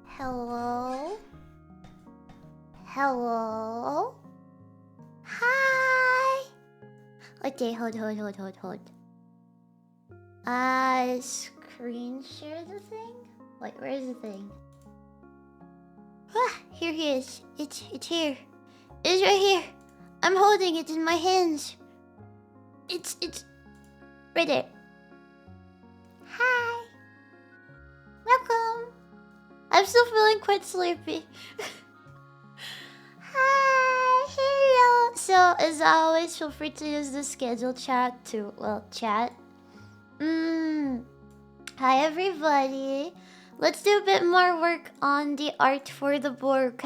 Hello? Hello? Hi! Okay, hold. Screen share the thing? Wait, where is the thing? Ah, here he is. It's here. It's right here. I'm holding it in my hands. It's right there. Hi. Welcome. I'm still feeling quite sleepy. Hi, hello. So as always, feel free to use the schedule chat to chat. Hi everybody. Let's do a bit more work on the art for the Booru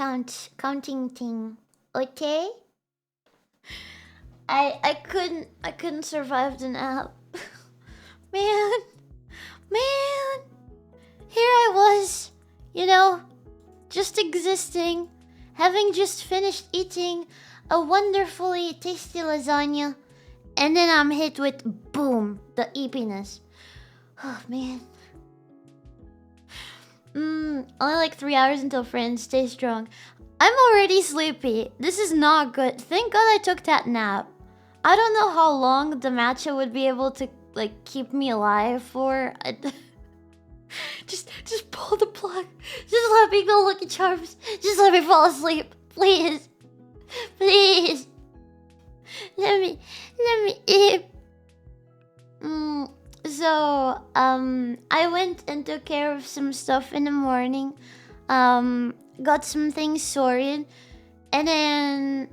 counting thing. Okay? I couldn't survive the nap. Man. Here I was, just existing, having just finished eating a wonderfully tasty lasagna, and then I'm hit with boom, the eepiness. Oh man. Only like 3 hours until friends. Stay strong. I'm already sleepy. This is not good. Thank God I took that nap. I don't know how long the matcha would be able to keep me alive for. Just pull the plug. Just let me go look at charms. Just let me fall asleep, please. Let me eat. So I went and took care of some stuff in the morning. Got some things sorted, and then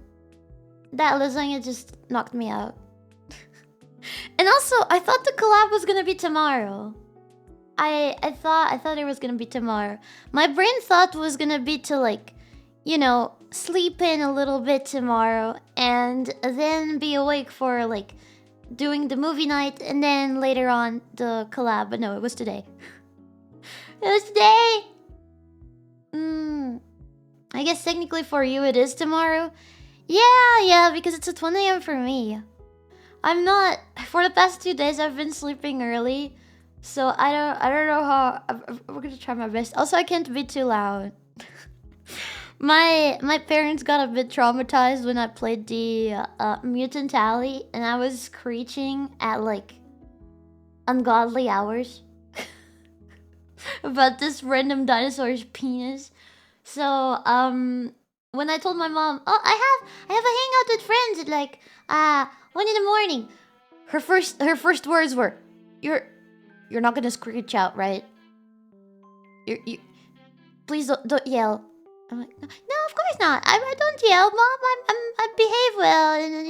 that lasagna just knocked me out. And also, I thought the collab was gonna be tomorrow. I thought it was gonna be tomorrow. My brain thought was gonna be to sleep in a little bit tomorrow and then be awake for doing the movie night and then later on the collab. But no, it was today. It was today. I guess technically for you it is tomorrow. Yeah, because it's at 1 AM for me. I'm not. For the past 2 days I've been sleeping early. So I don't know how. We're gonna try my best. Also, I can't be too loud. My parents got a bit traumatized when I played the Mutant Alley, and I was screeching at ungodly hours about this random dinosaur's penis. So when I told my mom, "Oh, I have a hangout with friends at 1 in the morning," her first words were, You're not gonna screech out, right? You please don't yell. I'm like, no, of course not. I don't yell, Mom. I behave well, and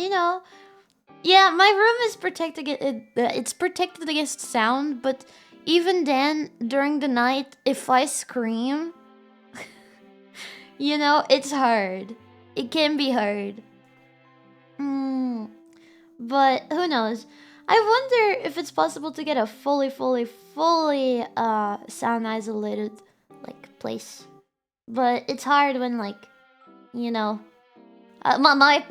Yeah, my room is protected. It's protected against sound, but even then, during the night, if I scream, it's hard. It can be hard. But who knows? I wonder if it's possible to get a fully sound isolated place. But it's hard when my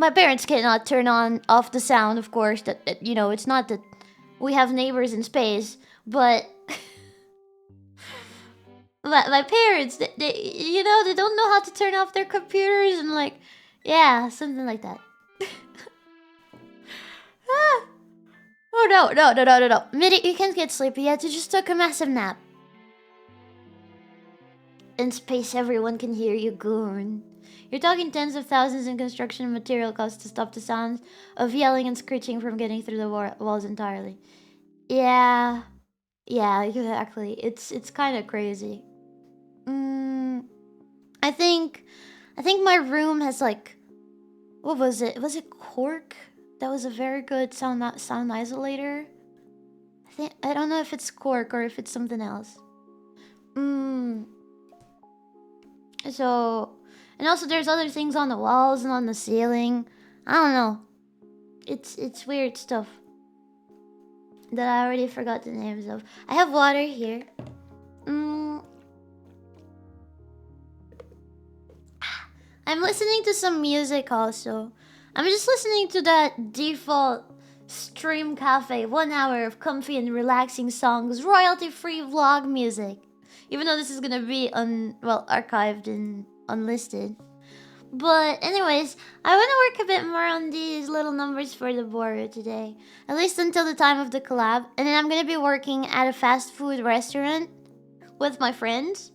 parents cannot turn off the sound, of course. That it's not that we have neighbors in space, but my parents they they don't know how to turn off their computers and something like that. Ah. Oh no. Mitty, you can't get sleepy yet. You just took a massive nap. In space, everyone can hear you, goon. You're talking tens of thousands in construction and material costs to stop the sounds of yelling and screeching from getting through the walls entirely. Yeah, exactly. It's kind of crazy. I think my room has what was it? Was it cork? That was a very good sound isolator. I don't know if it's cork or if it's something else. So, and also there's other things on the walls and on the ceiling. I don't know. It's weird stuff that I already forgot the names of. I have water here. I'm listening to some music also. I'm just listening to that default Stream cafe, 1 hour of comfy and relaxing songs, royalty-free vlog music. Even though this is gonna be archived and unlisted. But anyways, I want to work a bit more on these little numbers for the Booru today. At least until the time of the collab. And then I'm gonna be working at a fast food restaurant with my friends.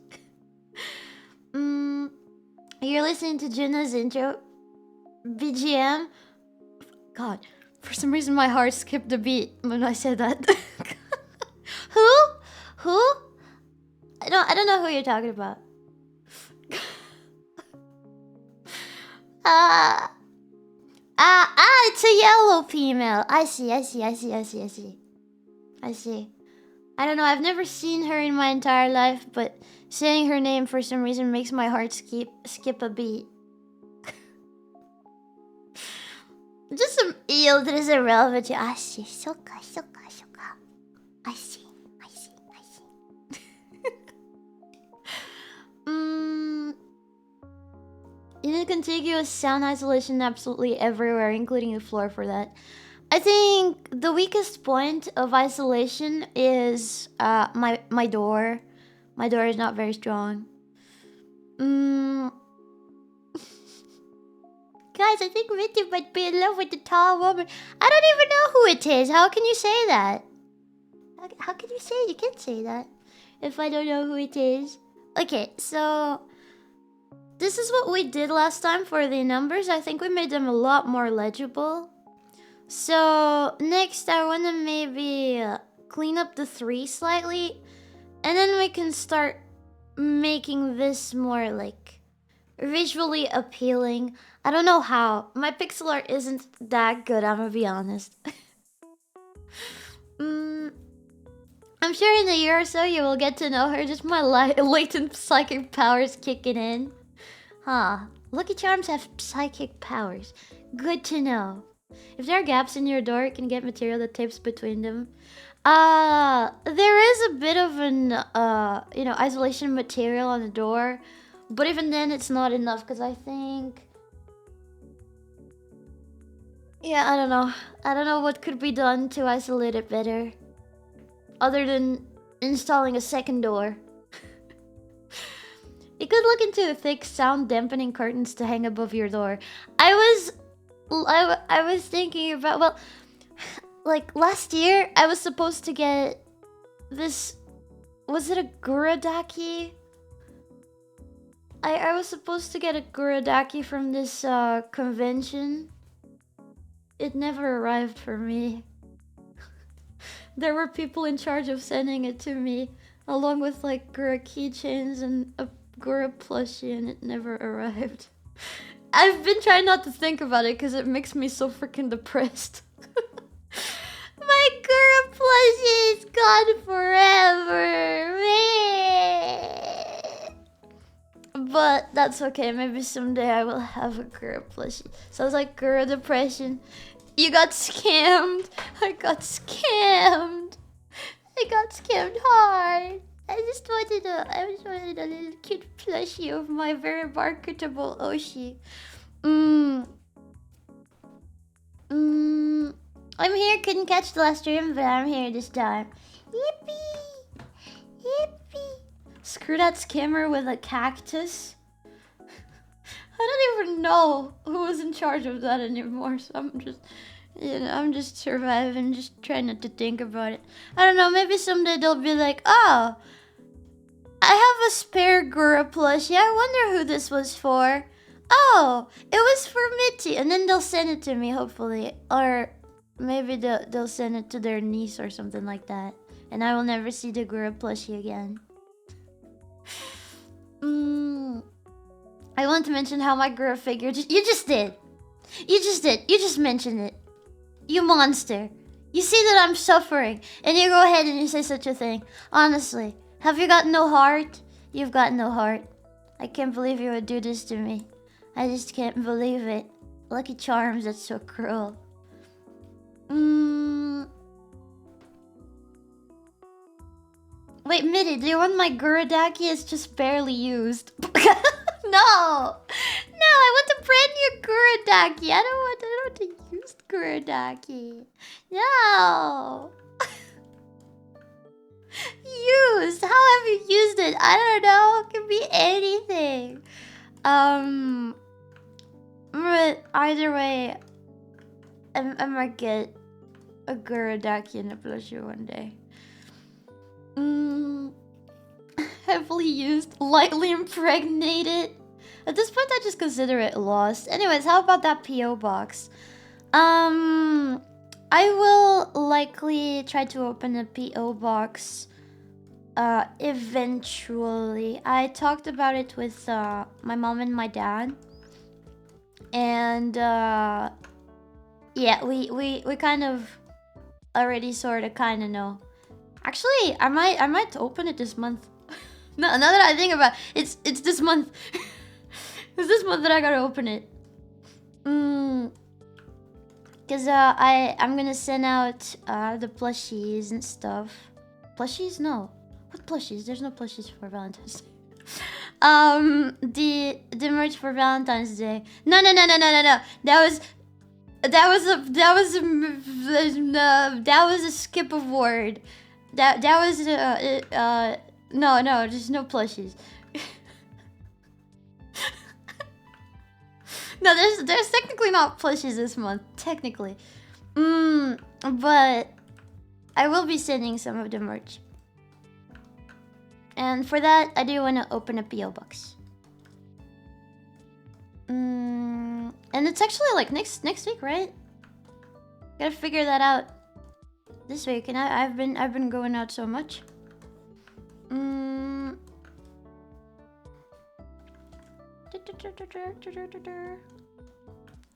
You're listening to Juna's intro. BGM. God, for some reason my heart skipped a beat when I said that. Who? Who? I don't know who you're talking about. It's a yellow female. I see. I don't know, I've never seen her in my entire life, but saying her name for some reason makes my heart skip a beat. Just some eel that is irrelevant to I see. Soka. I see. You need contiguous sound isolation absolutely everywhere, including the floor for that. I think the weakest point of isolation is my door. My door is not very strong. Guys, I think Mitty might be in love with the tall woman. I don't even know who it is. How can you say that? How can you say it? You can't say that if I don't know who it is. Okay, so this is what we did last time for the numbers. I think we made them a lot more legible. So next I want to maybe clean up the 3 slightly. And then we can start making this more like visually appealing. I don't know how. My pixel art isn't that good, I'm gonna be honest. I'm sure in a year or so you will get to know her. Just my latent psychic powers kicking in. Huh. Lucky Charms have psychic powers. Good to know. If there are gaps in your door, you can get material that tapes between them. There is a bit of an, isolation material on the door. But even then, it's not enough, because I think... Yeah, I don't know. I don't know what could be done to isolate it better. Other than installing a second door. You could look into thick sound dampening curtains to hang above your door. I was thinking about, well, like last year I was supposed to get this, was it a �These? I was supposed to get a �These from this convention. It never arrived for me. There were people in charge of sending it to me, along with like 𝥔 keychains and a 𝥔 plushie, and it never arrived. I've been trying not to think about it because it makes me so freaking depressed. My 𝥔 plushie is gone forever, man. But that's okay. Maybe someday I will have a 𝥔 plushie. Sounds like 𝥔 depression. You got scammed. I got scammed. I got scammed hard. I just wanted a little cute plushie of my very marketable Oshi. I'm here, couldn't catch the last stream, but I'm here this time. Yippee! Yippee! Screw that scammer with a cactus. I don't even know who was in charge of that anymore, so I'm just... I'm just surviving, just trying not to think about it. I don't know, maybe someday they'll be like, oh, I have a spare 𝥔 plushie. I wonder who this was for. Oh, it was for Mitty. And then they'll send it to me, hopefully. Or maybe they'll send it to their niece or something like that. And I will never see the 𝥔 plushie again. I want to mention how my 𝥔 figure... You just did. You just mentioned it. You monster. You see that I'm suffering, and you go ahead and you say such a thing. Honestly, have you got no heart? You've got no heart. I can't believe you would do this to me. I just can't believe it. Lucky Charms, that's so cruel. Wait, Mitty, do you want my 𝥔These? It's just barely used. No! I want a brand new 𝥔These. I don't want a used 𝥔These. I don't know. It could be anything. But either way, I might get a �Teasing in a plushie one day. Heavily used, lightly impregnated. At this point, I just consider it lost. Anyways, how about that P.O. box? I will likely try to open a P.O. box eventually. I talked about it with my mom and my dad. And yeah, we kind of already sort of kind of know. Actually, I might open it this month. No, now that I think about it, it's this month. It's this month that I gotta open it. Cause I'm gonna send out the plushies and stuff. Plushies? No. What plushies? There's no plushies for Valentine's Day. The merch for Valentine's Day. No. That was a skip of word. That was no, there's no plushies. No, there's technically not plushies this month, technically. But I will be sending some of the merch. And for that, I do want to open a P.O. box. And it's actually like next week, right? Gotta figure that out this week, and I've been going out so much.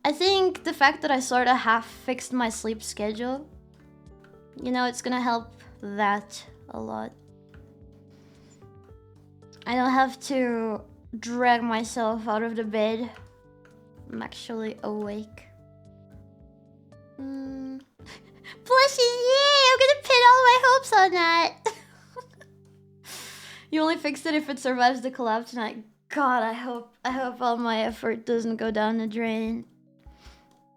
I think the fact that I sort of half fixed my sleep schedule, you know, it's gonna help that a lot. I don't have to drag myself out of the bed. I'm actually awake. Plushies, yay! I'm gonna pin all my hopes on that. You only fixed it if it survives the collab tonight. God, I hope all my effort doesn't go down the drain.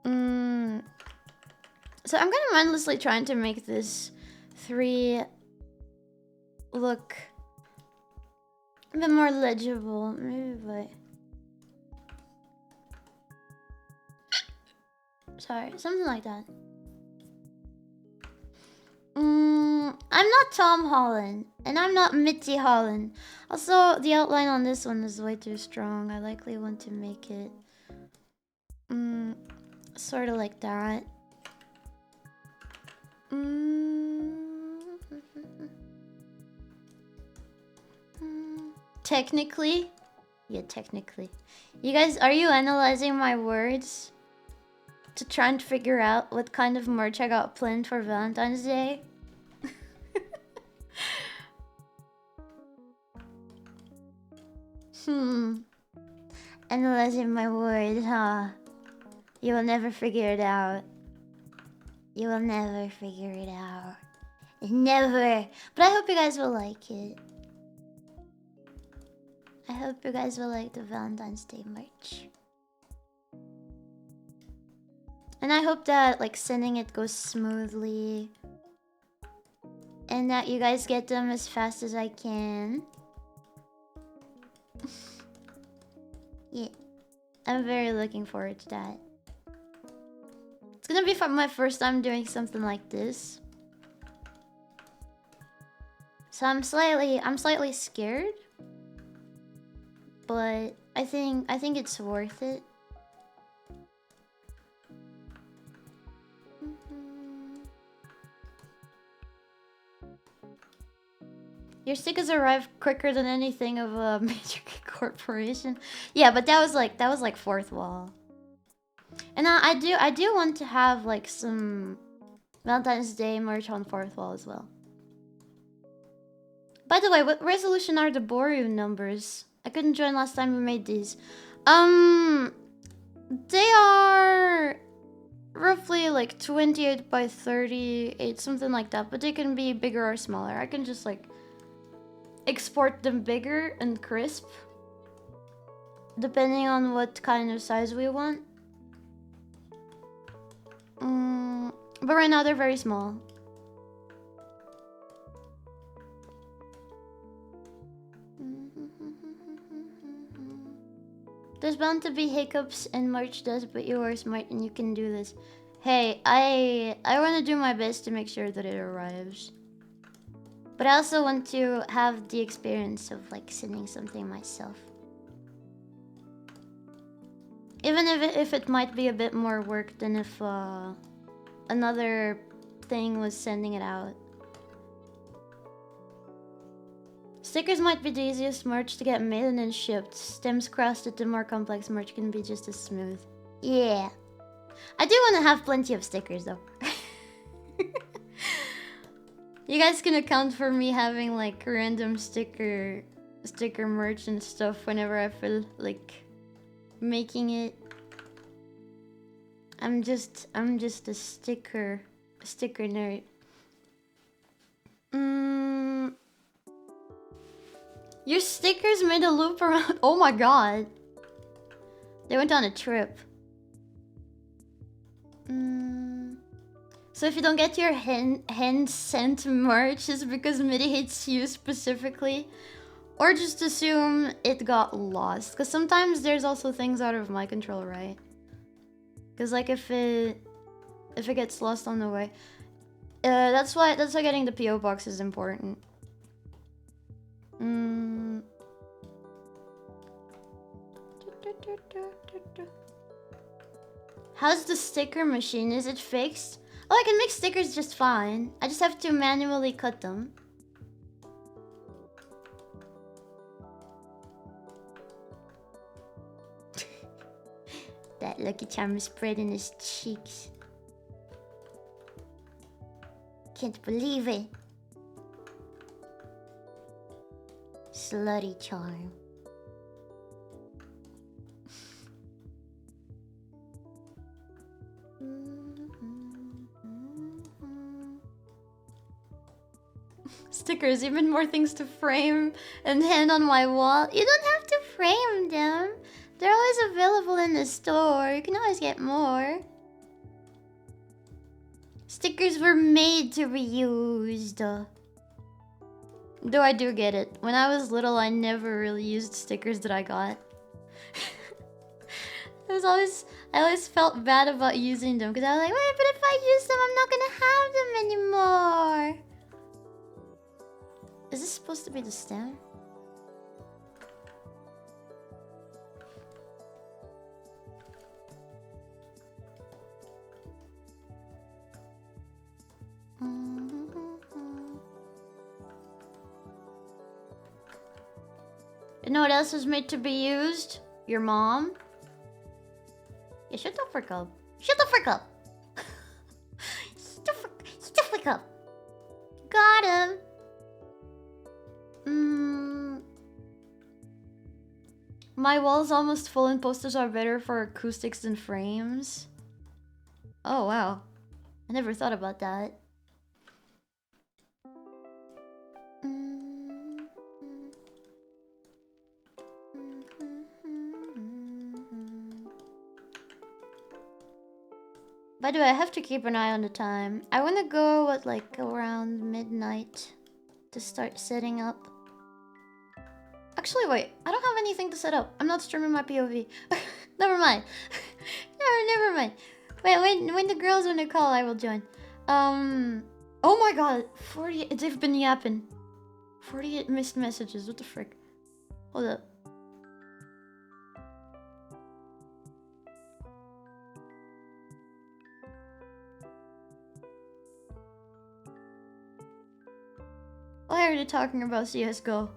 So I'm kind of mindlessly trying to make this 3 look a bit more legible. Maybe, but sorry, something like that. I'm not Tom Holland, and I'm not Mitty Holland. Also, the outline on this one is way too strong. I likely want to make it sort of like that. Technically, yeah, technically. You guys, are you analyzing my words to try and figure out what kind of merch I got planned for Valentine's Day? Analyzing my words, huh? You will never figure it out. You will never figure it out. Never. But I hope you guys will like it. I hope you guys will like the Valentine's Day merch. And I hope that like sending it goes smoothly. And that you guys get them as fast as I can. Yeah. I'm very looking forward to that. It's gonna be my first time doing something like this. So I'm slightly scared. But I think it's worth it. Your stickers arrived quicker than anything of a major corporation. Yeah, but that was like fourth wall. And I do want to have like some Valentine's Day merch on fourth wall as well. By the way, what resolution are the Booru numbers? I couldn't join last time we made these. They are roughly like 28 by 38, something like that. But they can be bigger or smaller. I can just like export them bigger and crisp, depending on what kind of size we want. But right now they're very small. There's bound to be hiccups and March does, but you are smart and you can do this. Hey, I want to do my best to make sure that it arrives. But I also want to have the experience of like sending something myself. Even if it might be a bit more work than if another thing was sending it out. Stickers might be the easiest merch to get made and then shipped. Stems crossed at the more complex merch can be just as smooth. Yeah. I do want to have plenty of stickers though. You guys can account for me having like random sticker merch and stuff whenever I feel like making it. I'm just a sticker nerd. Your stickers made a loop around. Oh my god. They went on a trip. So if you don't get your hand sent merch, it's because Mitty hates you specifically. Or just assume it got lost. Because sometimes there's also things out of my control, right? Because like if it gets lost on the way. That's why getting the PO box is important. How's the sticker machine? Is it fixed? Oh, I can make stickers just fine. I just have to manually cut them. That Lucky Charm is spreading his cheeks. Can't believe it. Slutty Charm. Stickers, even more things to frame and hang on my wall. You don't have to frame them. They're always available in the store. You can always get more. Stickers were made to be used. Though I do get it. When I was little, I never really used stickers that I got. I always felt bad about using them because I was like, wait, but if I use them, I'm not gonna have them anymore. Is this supposed to be the stem? You know what else was made to be used? Your mom? Yeah, shut the frick up. Shut the frick up! Shut the frick up! Got him! My wall's almost full and posters are better for acoustics than frames. Oh wow. I never thought about that. By the way, I have to keep an eye on the time. I want to go at like around midnight to start setting up. Actually, wait. I don't have anything to set up. I'm not streaming my POV. Never mind. Never mind. Wait, when the girls want to call, I will join. Oh my god. 48. They've been yapping. 48 missed messages. What the frick? Hold up. Why are they talking about CSGO?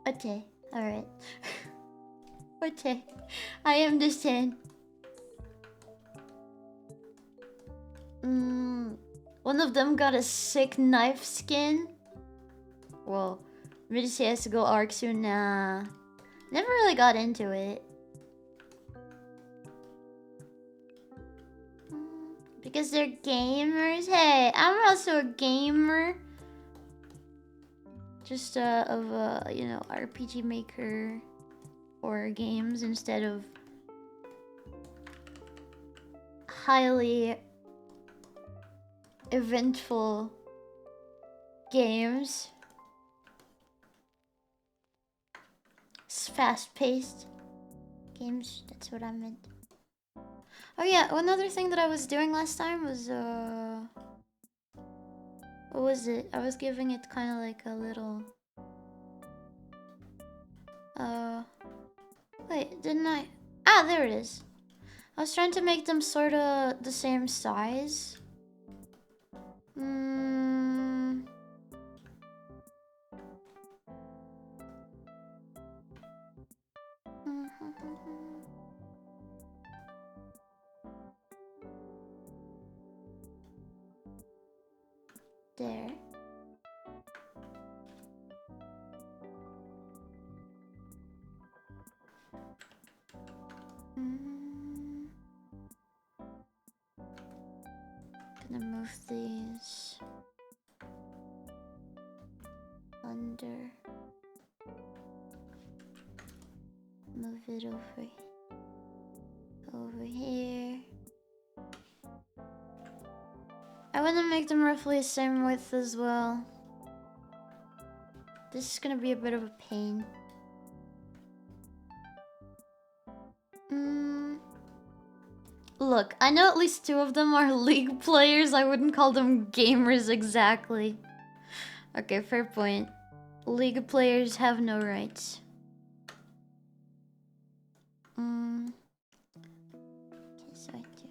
Okay, alright. Okay, I understand. One of them got a sick knife skin. Well, maybe CSGO arc soon. Nah, never really got into it. Because they're gamers. Hey, I'm also a gamer. Just of a, you know, RPG maker or games instead of highly eventful games. It's fast-paced games. That's what I meant. Oh yeah, another thing that I was doing last time was what was it? I was giving it kind of like a little wait, didn't I? Ah, there it is. I was trying to make them sort of the same size. There. Gonna move these under. Move it over here. I want to make them roughly the same width as well. This is gonna be a bit of a pain. Look, I know at least 2 of them are League players. I wouldn't call them gamers exactly. Okay, fair point. League players have no rights. Okay, so I do.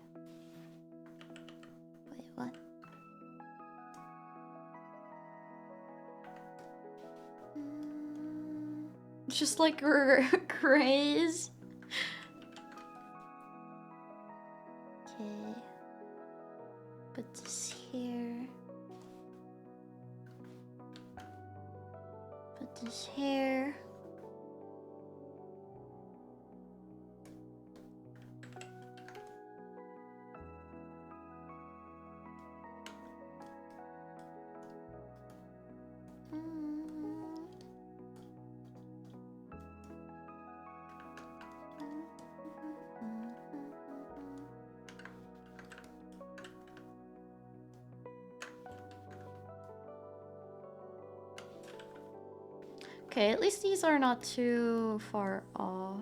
Wait, what? Just like craze. Okay. Put this here. Put this here. Okay, at least these are not too far off.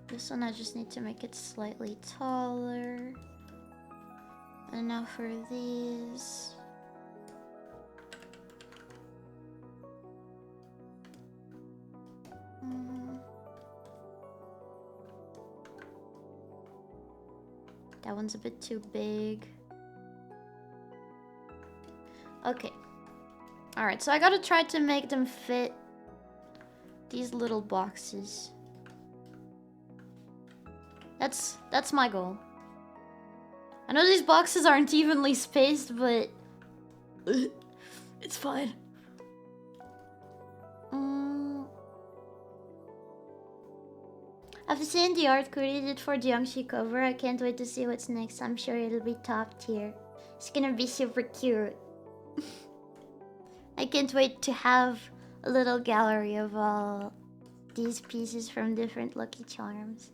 This one I just need to make it slightly taller. And now for these. That one's a bit too big. Okay. Alright, so I gotta try to make them fit these little boxes. That's my goal. I know these boxes aren't evenly spaced, but it's fine. I've seen the art created for the Youngshi cover. I can't wait to see what's next. I'm sure it'll be top tier. It's gonna be super cute. I can't wait to have a little gallery of all these pieces from different Lucky Charms.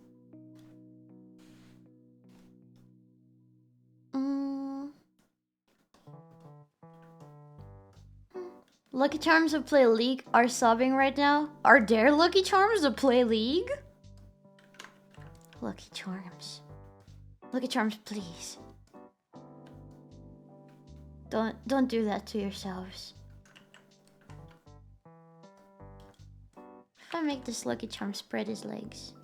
Lucky Charms that play League are sobbing right now. Are there Lucky Charms that play League? Lucky Charms. Lucky Charms, please. Don't do that to yourselves. If I make this Lucky Charm spread his legs.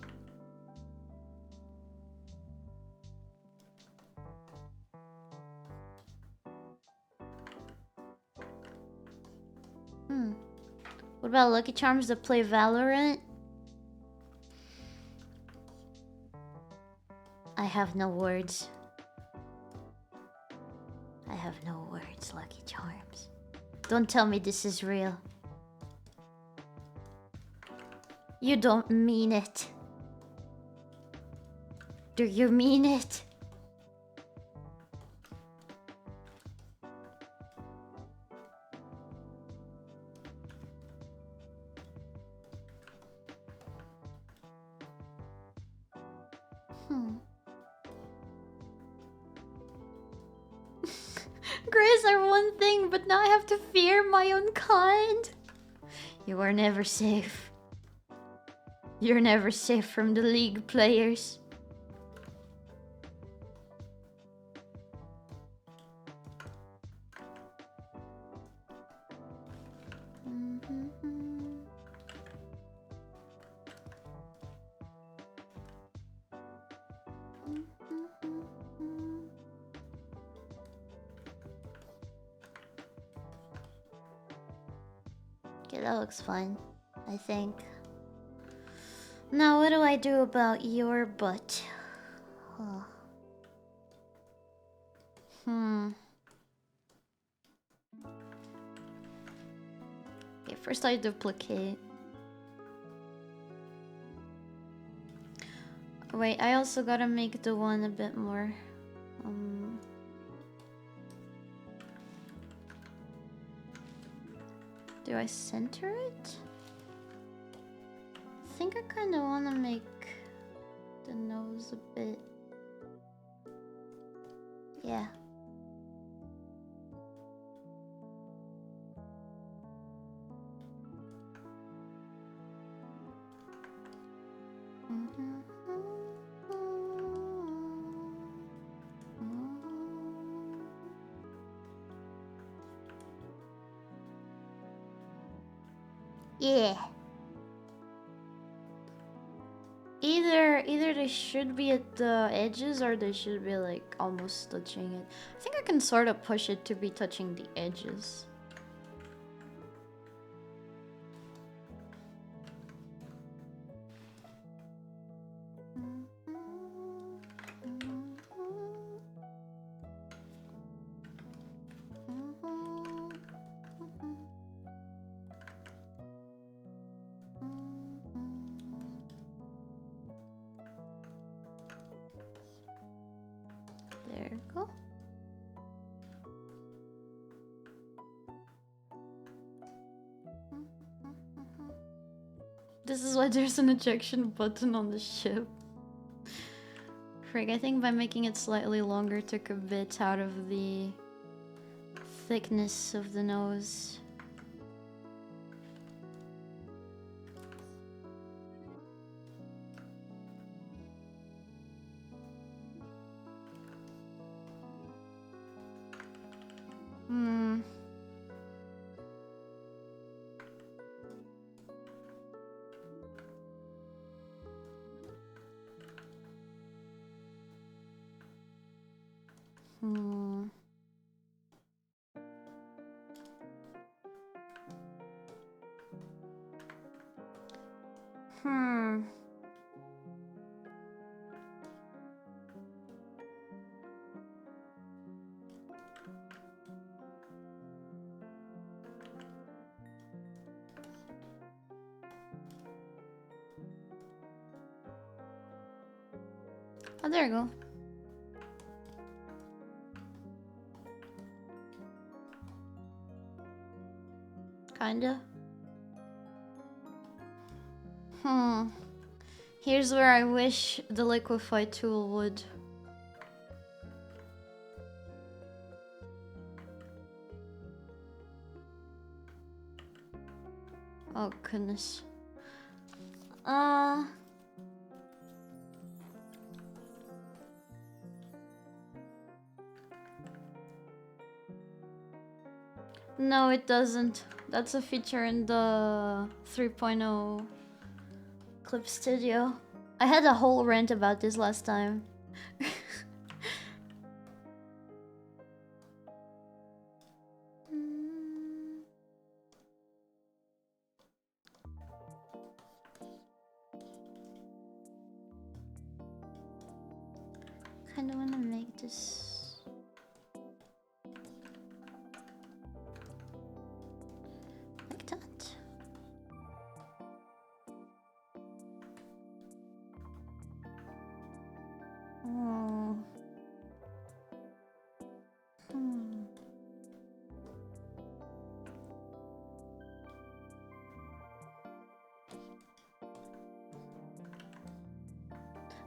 What about Lucky Charms that play Valorant? I have no words. I have no words, Lucky Charms. Don't tell me this is real. You don't mean it. Do you mean it? Grays are one thing, but now I have to fear my own kind. You are never safe. You're never safe from the League players. Okay, that looks fine, I think. Now, what do I do about your butt? Huh. Okay, first I duplicate. Wait, I also gotta make the one a bit more. Do I center it? I think I kind of want to make the nose a bit. Yeah. Yeah. Either they should be at the edges or they should be like almost touching it. I think I can sort of push it to be touching the edges. There we go. This is why there's an ejection button on the ship. Frig, I think by making it slightly longer took a bit out of the thickness of the nose. Oh, there you go. Kinda. Here's where I wish the liquefy tool would. Oh goodness. No, it doesn't. That's a feature in the 3.0 Clip Studio. I had a whole rant about this last time. Kinda wanna make this like that. Oh.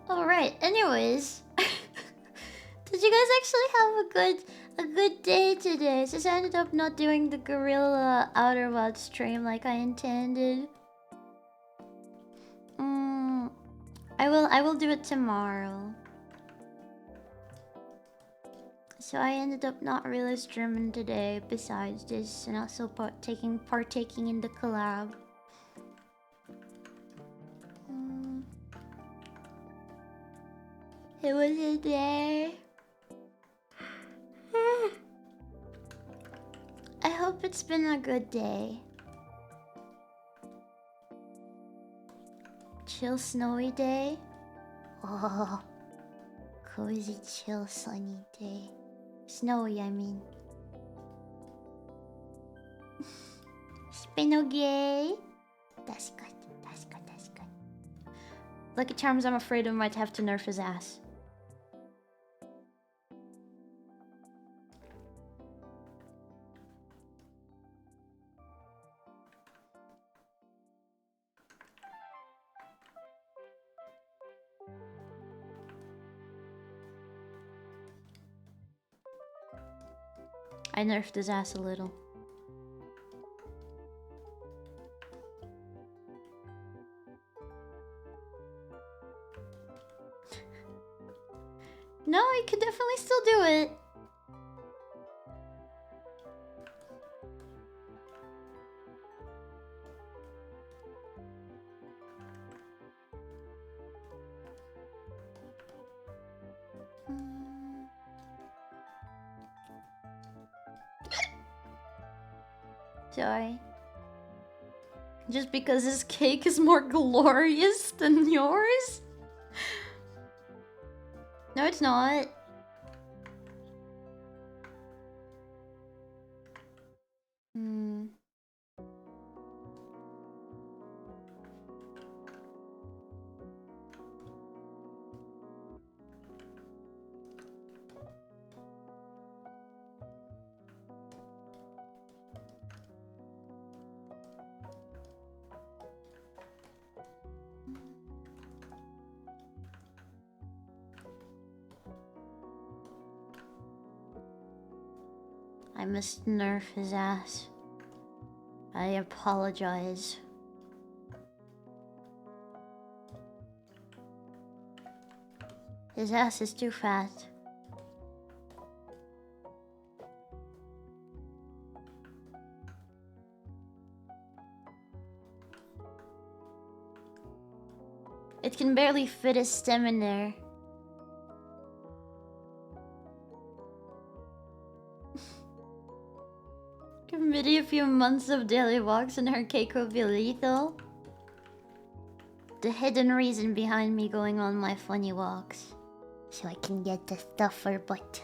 Alright, anyways. Did you guys actually have a good day today? Since I ended up not doing the Gorilla Outer World stream like I intended. I will do it tomorrow. So I ended up not really streaming today besides this, and also partaking in the collab. It was a day. I hope it's been a good day. Chill snowy day. Oh, cozy chill sunny day. Snowy, I mean. It's been okay. That's good. That's good. That's good. Lucky Charms, I'm afraid I might have to nerf his ass. I nerfed his ass a little. No, you could definitely still do it. Sorry. Just because his cake is more glorious than yours? No, it's not. I must nerf his ass. I apologize. His ass is too fat. It can barely fit a stem in there. Give Mitty a few months of daily walks and her cake will be lethal. The hidden reason behind me going on my funny walks. So I can get the stuffer butt.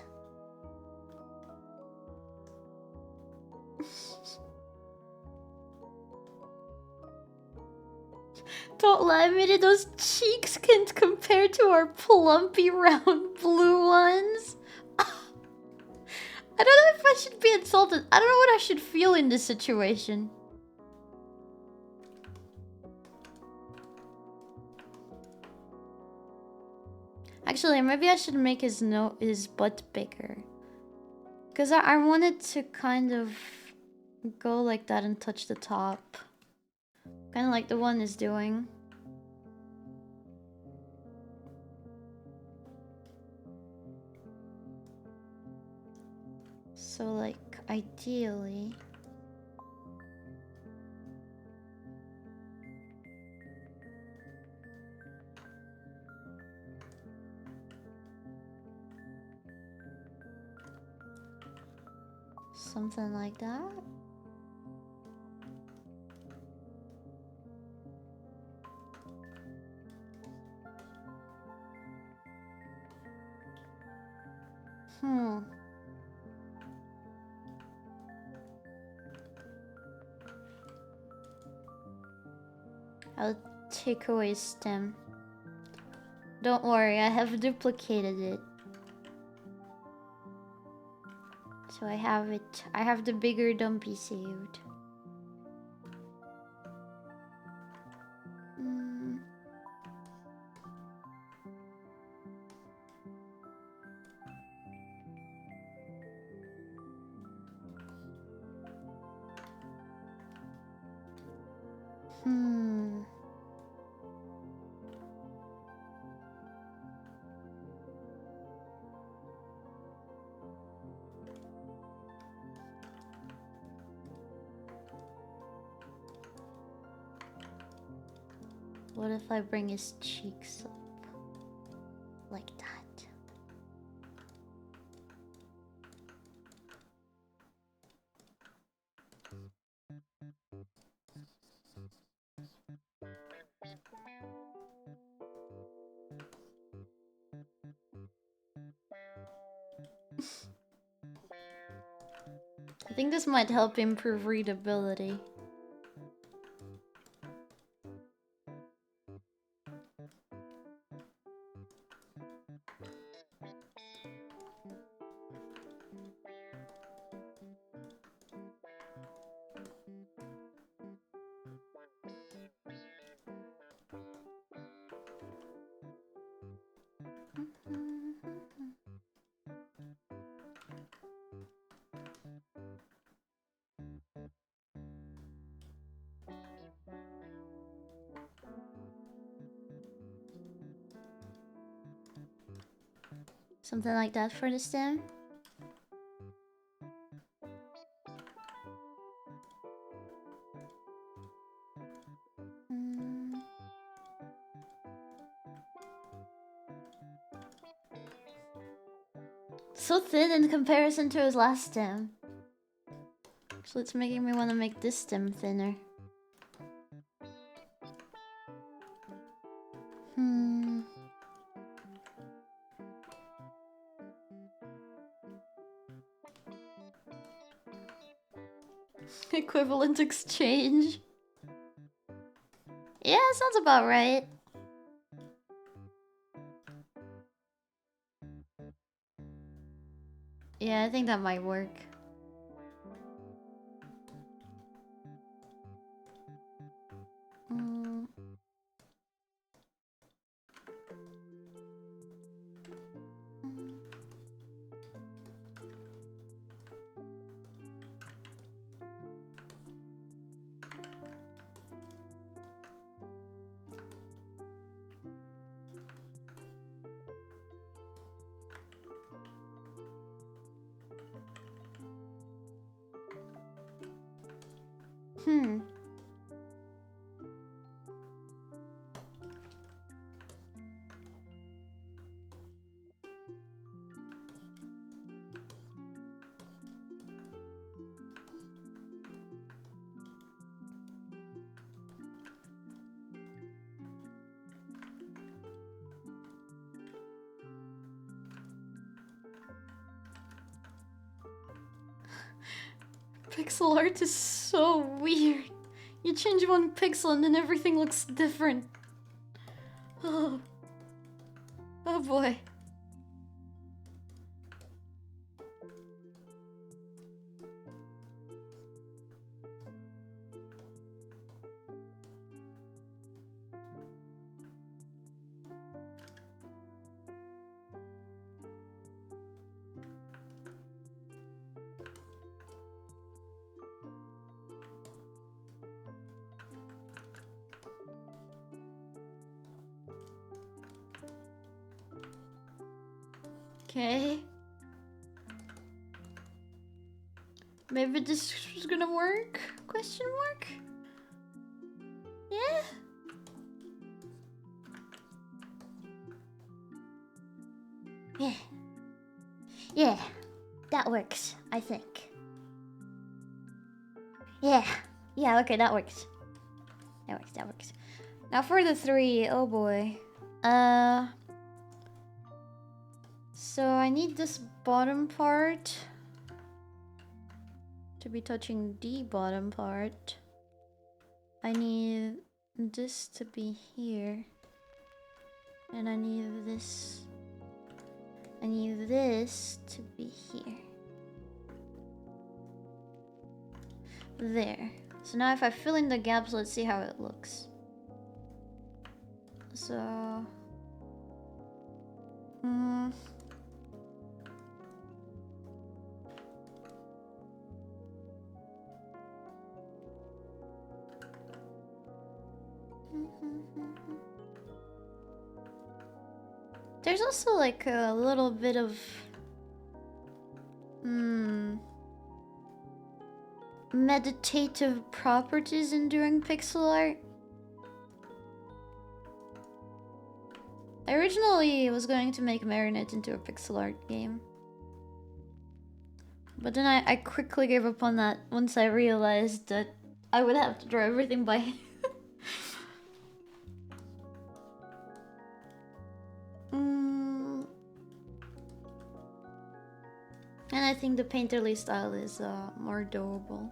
Don't lie, Mitty, those cheeks can't compare to our plumpy round blue ones. I don't know if I should be insulted. I don't know what I should feel in this situation. Actually, maybe I should make his butt bigger. Because I wanted to kind of go like that and touch the top. Kind of like the one is doing. So like, ideally... something like that. I'll take away stem. Don't worry, I have duplicated it. So I have it. I have the bigger dumpy saved. Hmm. What if I bring his cheeks up? Like that. I think this might help improve readability. Something like that for the stem. So thin in comparison to his last stem. So it's making me want to make this stem thinner. Equivalent exchange. Yeah, sounds about right. Yeah, I think that might work. Pixel art is so weird. You change one pixel and then everything looks different. Oh. Oh boy. Okay. Maybe this is gonna work? Question mark? Yeah? Yeah. Yeah. That works, I think. Yeah. Yeah, okay, that works. That works, that works. Now for the 3, oh boy. So I need this bottom part to be touching the bottom part. I need this to be here. And I need this. I need this to be here. There. So now if I fill in the gaps, let's see how it looks. So... There's also like a little bit of meditative properties in doing pixel art. I originally was going to make Marinette into a pixel art game. But then I quickly gave up on that once I realized that I would have to draw everything by hand. And I think the painterly style is more doable.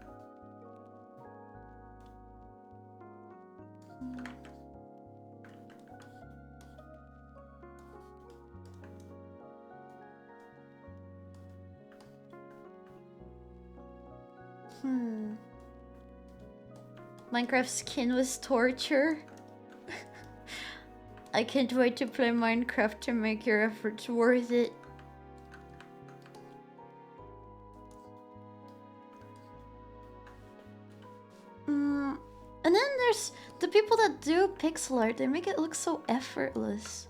Minecraft skin was torture. I can't wait to play Minecraft to make your efforts worth it. And then there's the people that do pixel art. They make it look so effortless.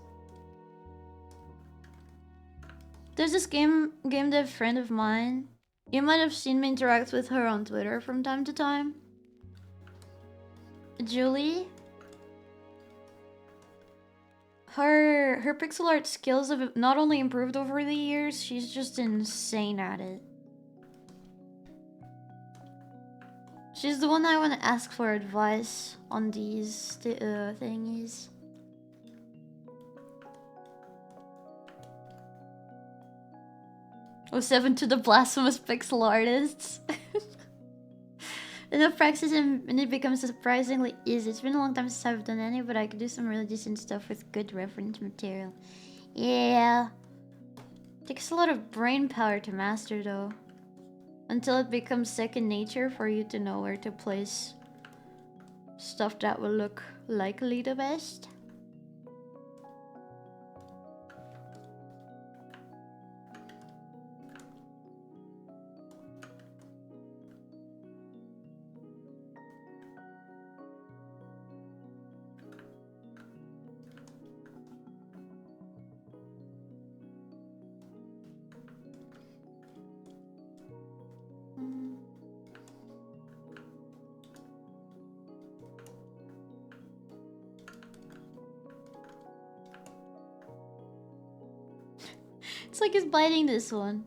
There's this game dev friend of mine. You might have seen me interact with her on Twitter from time to time. Julie. Her pixel art skills have not only improved over the years, she's just insane at it. She's the one I want to ask for advice on these thingies. Oh, 7 to the blasphemous pixel artists. Enough practice and it becomes surprisingly easy. It's been a long time since I've done any, but I could do some really decent stuff with good reference material. Yeah. Takes a lot of brain power to master though. Until it becomes second nature for you to know where to place stuff that will look likely the best. It's like he's biting this one.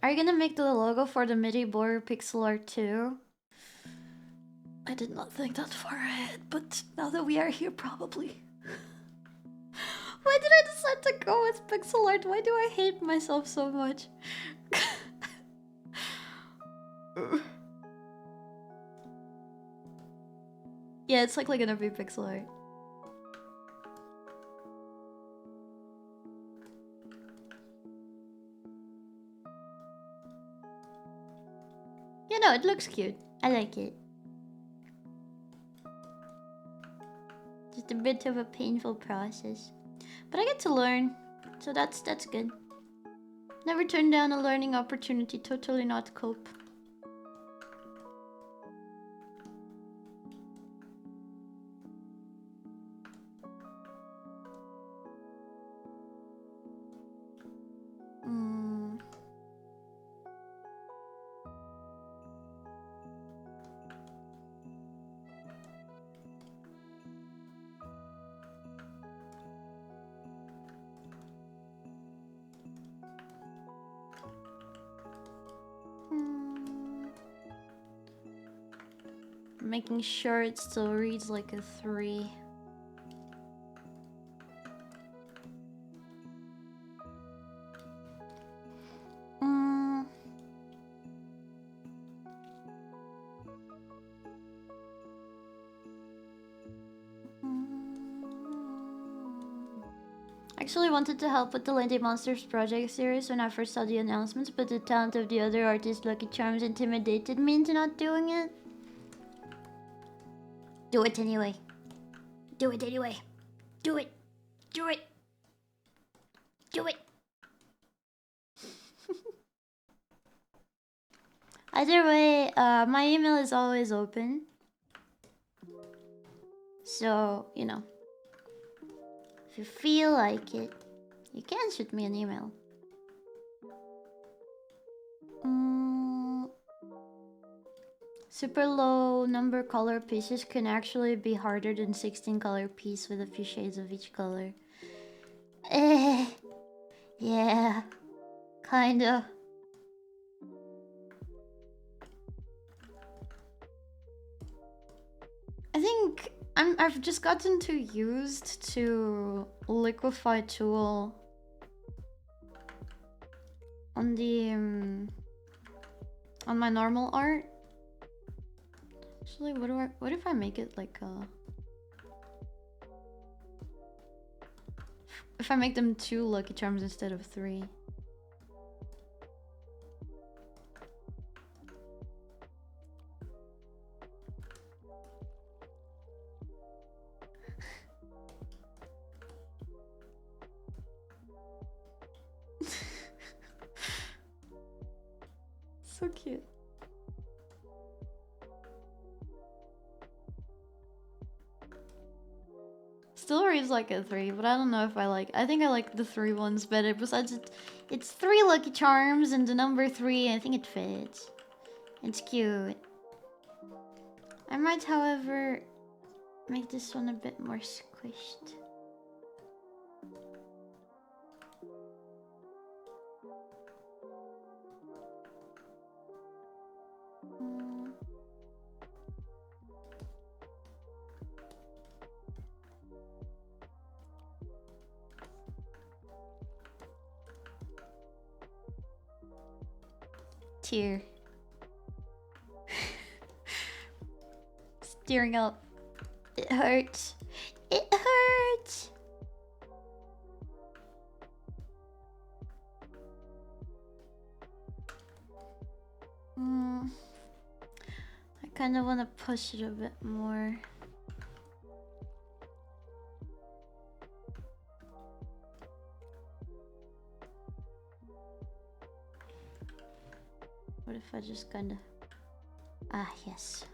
Are you gonna make the logo for the Mitty Booru pixel art too? I did not think that far ahead, but now that we are here, probably. Why did I decide to go with pixel art? Why do I hate myself so much? Yeah, it's likely gonna be pixel art. Yeah, no, it looks cute. I like it. Just a bit of a painful process. But I get to learn, so that's good. Never turn down a learning opportunity, totally not cope. Making sure it still reads like a 3. Actually wanted to help with the Lady Monsters project series when I first saw the announcements, but the talent of the other artist Lucky Charms intimidated me into not doing it. Do it anyway. Do it anyway. Do it. Do it. Do it. Either way, my email is always open. So, you know, if you feel like it, you can shoot me an email. Super low number color pieces can actually be harder than 16 color piece with a few shades of each color. Yeah, kinda. I think I've just gotten too used to liquefy tool on the on my normal art. Actually, what if I make it like if I make them 2 Lucky Charms instead of 3? So cute. Still reads like a 3, but I don't know if I think I like the 3 ones better. Besides, it's 3 Lucky Charms and the number 3. I think it fits. It's cute. I might, however, make this one a bit more squished. Tear. Steering up. It hurts. It hurts. I kind of want to push it a bit more. What if I just kind of... Ah, yes.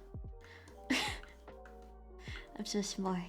I'm so smart.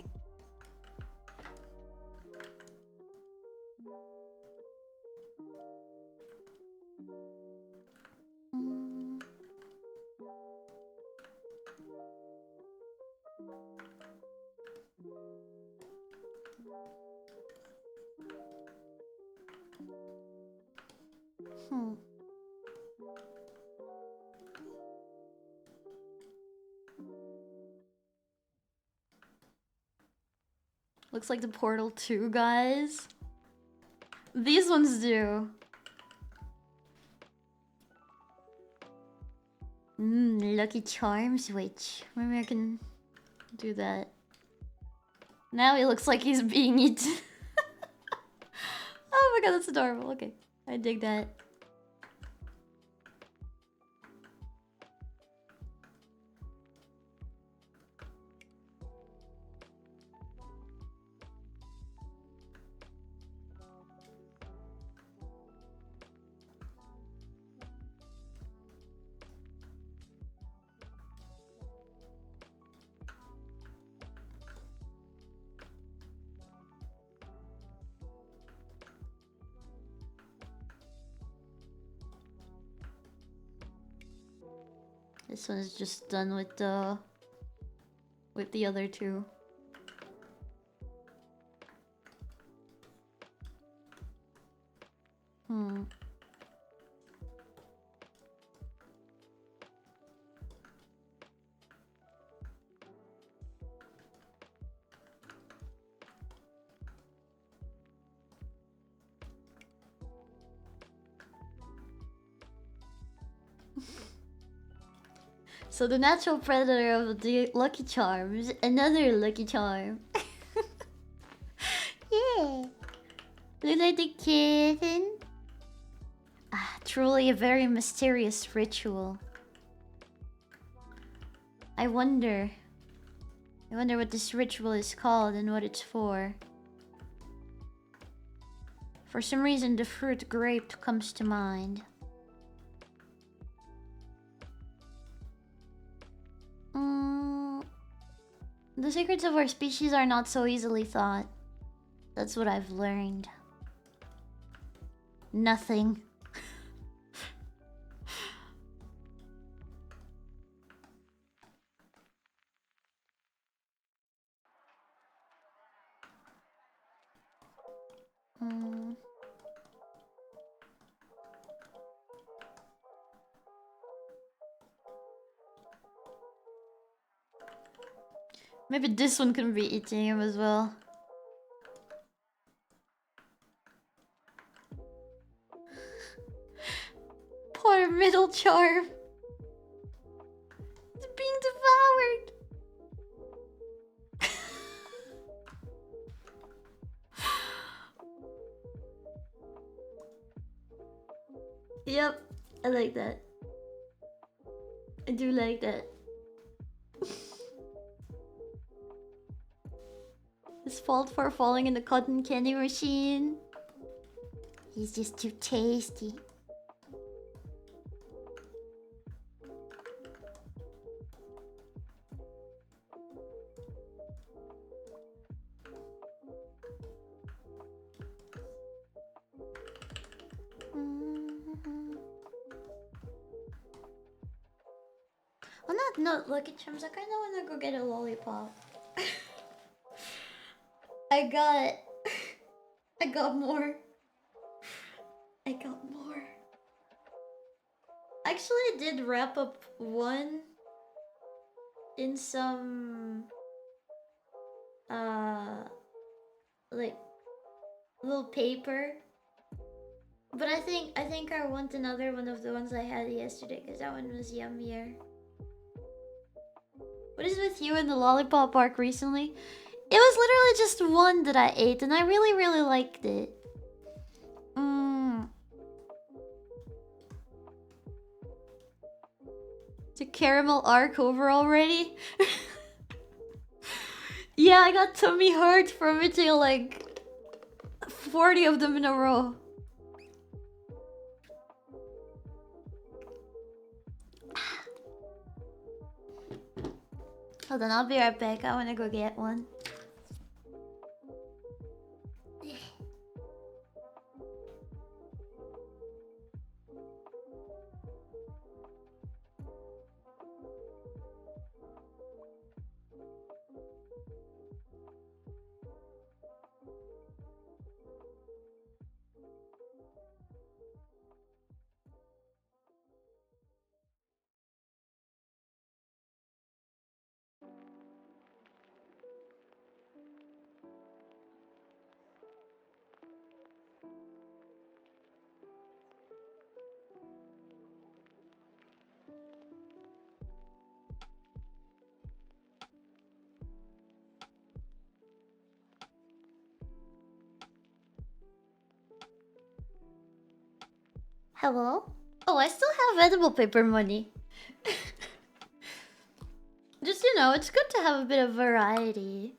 Looks like the Portal 2, guys. These ones do. Lucky Charms witch. Maybe I can do that. Now he looks like he's being eaten. Oh my god, that's adorable. Okay, I dig that. This one's just done with the other 2. So the natural predator of the Lucky Charms, another Lucky Charm. Yeah. Look like the kitten. Ah, truly a very mysterious ritual. I wonder what this ritual is called and what it's for. For some reason, the fruit grape comes to mind. The secrets of our species are not so easily thought. That's what I've learned. Nothing. Maybe this one can be eating him as well. Poor middle charm. It's being devoured. Yep, I like that. I do like that. His fault for falling in the cotton candy machine. He's just too tasty. On that note, Lucky Charms, I kinda wanna go get a lollipop. I got more. I got more. Actually, I did wrap up one in some like little paper. But I think I want another one of the ones I had yesterday because that one was yummier. What is with you in the lollipop park recently? It was literally just one that I ate and I really, really liked it. The caramel arc over already? Yeah, I got tummy hurt from eating like 40 of them in a row. Hold on, I'll be right back. I wanna go get one. Hello? Oh, I still have edible paper money. Just, you know, it's good to have a bit of variety.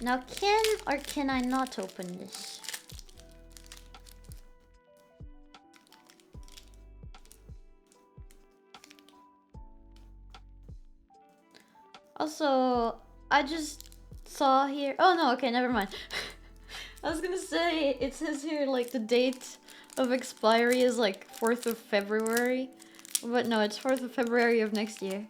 Now, can or can I not open this? Also, I just saw here... Oh no, okay, never mind. I was gonna say, it says here like the date of expiry is like 4th of February. But no, it's 4th of February of next year.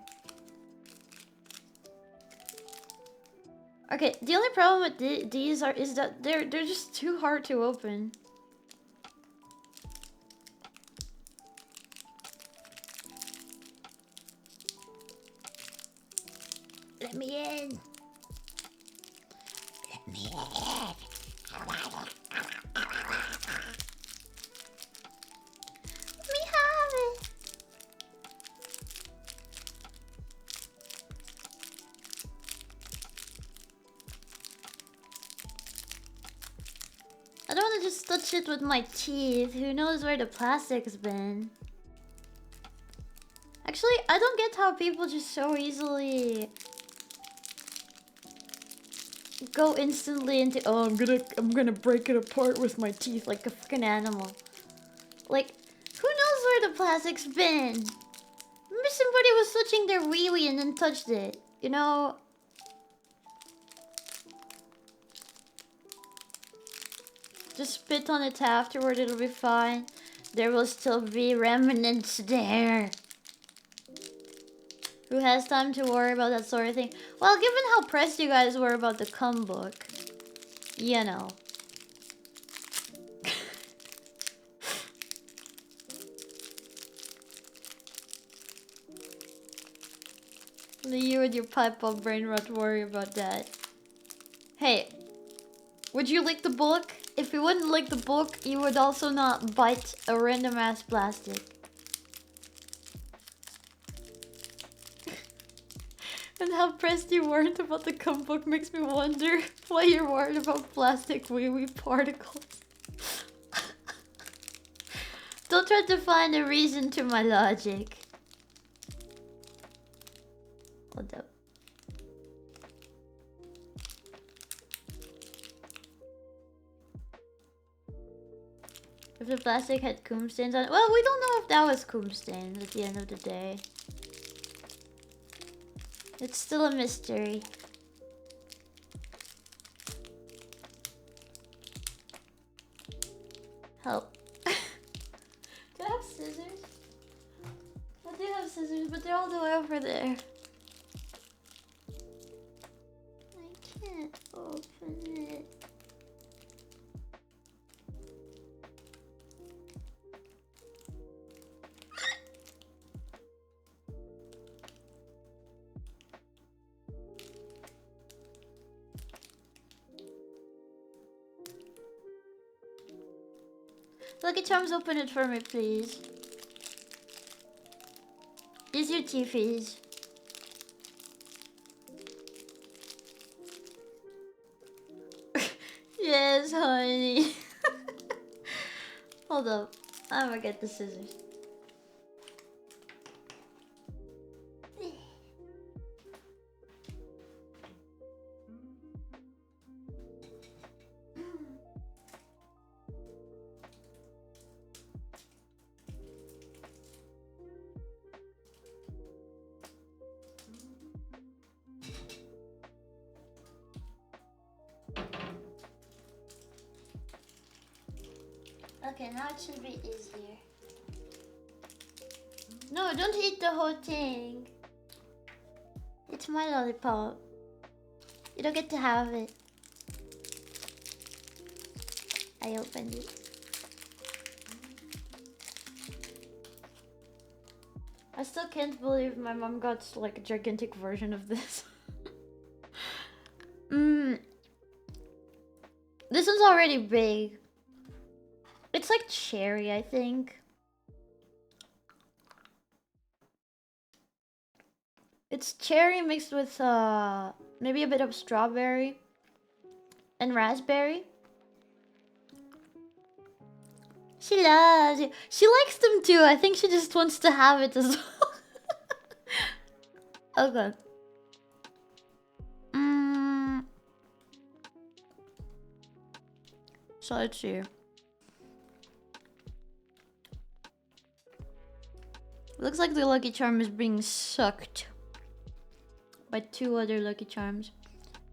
Okay, the only problem with these is that they're just too hard to open. Let me in. Let me in. Let me have it. I don't want to just touch it with my teeth. Who knows where the plastic's been? Actually, I don't get how people just so easily go instantly into, oh, I'm gonna break it apart with my teeth like a fucking animal. Like, who knows where the plastic's been? Maybe somebody was touching their wee-wee and then touched it, you know? Just spit on it afterward, it'll be fine. There will still be remnants there. Who has time to worry about that sort of thing? Well, given how pressed you guys were about the cum book, you know. You and your pipe up brain rot worry about that. Hey, would you lick the book? If you wouldn't lick the book, you would also not bite a random ass plastic. And how pressed you weren't about the cum book makes me wonder why you're worried about plastic wee-wee particles. Don't try to find a reason to my logic. Hold up. If the plastic had cum stains on it. Well, we don't know if that was cum stains at the end of the day. It's still a mystery. Help. Do I have scissors? I do have scissors, but they're all the way over there. I can't open it. Lucky Charms, open it for me, please. Use your teefies. Yes, honey. Hold up. I'm gonna get the scissors. Okay, now it should be easier. No, don't eat the whole thing. It's my lollipop. You don't get to have it. I opened it. I still can't believe my mom got like a gigantic version of this. This one's already big. It's like cherry, I think. It's cherry mixed with maybe a bit of strawberry and raspberry. She loves you. She likes them too. I think she just wants to have it as well. Okay. So let's see. Looks like the Lucky Charm is being sucked by two other Lucky Charms.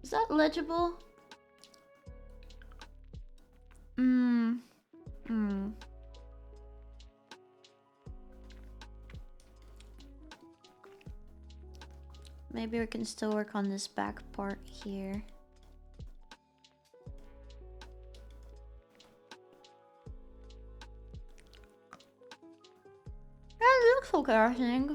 Is that legible? Maybe we can still work on this back part here. Yeah, it looks okay, I think.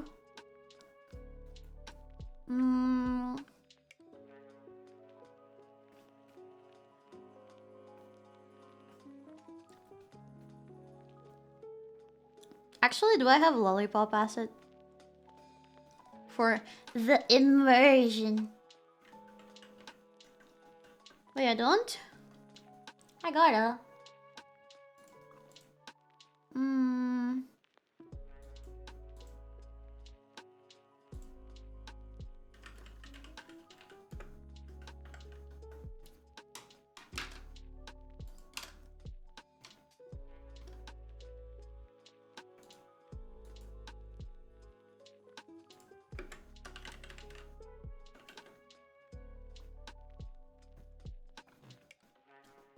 Actually, do I have lollipop acid? For the immersion. Wait, I don't? I gotta. Hmm.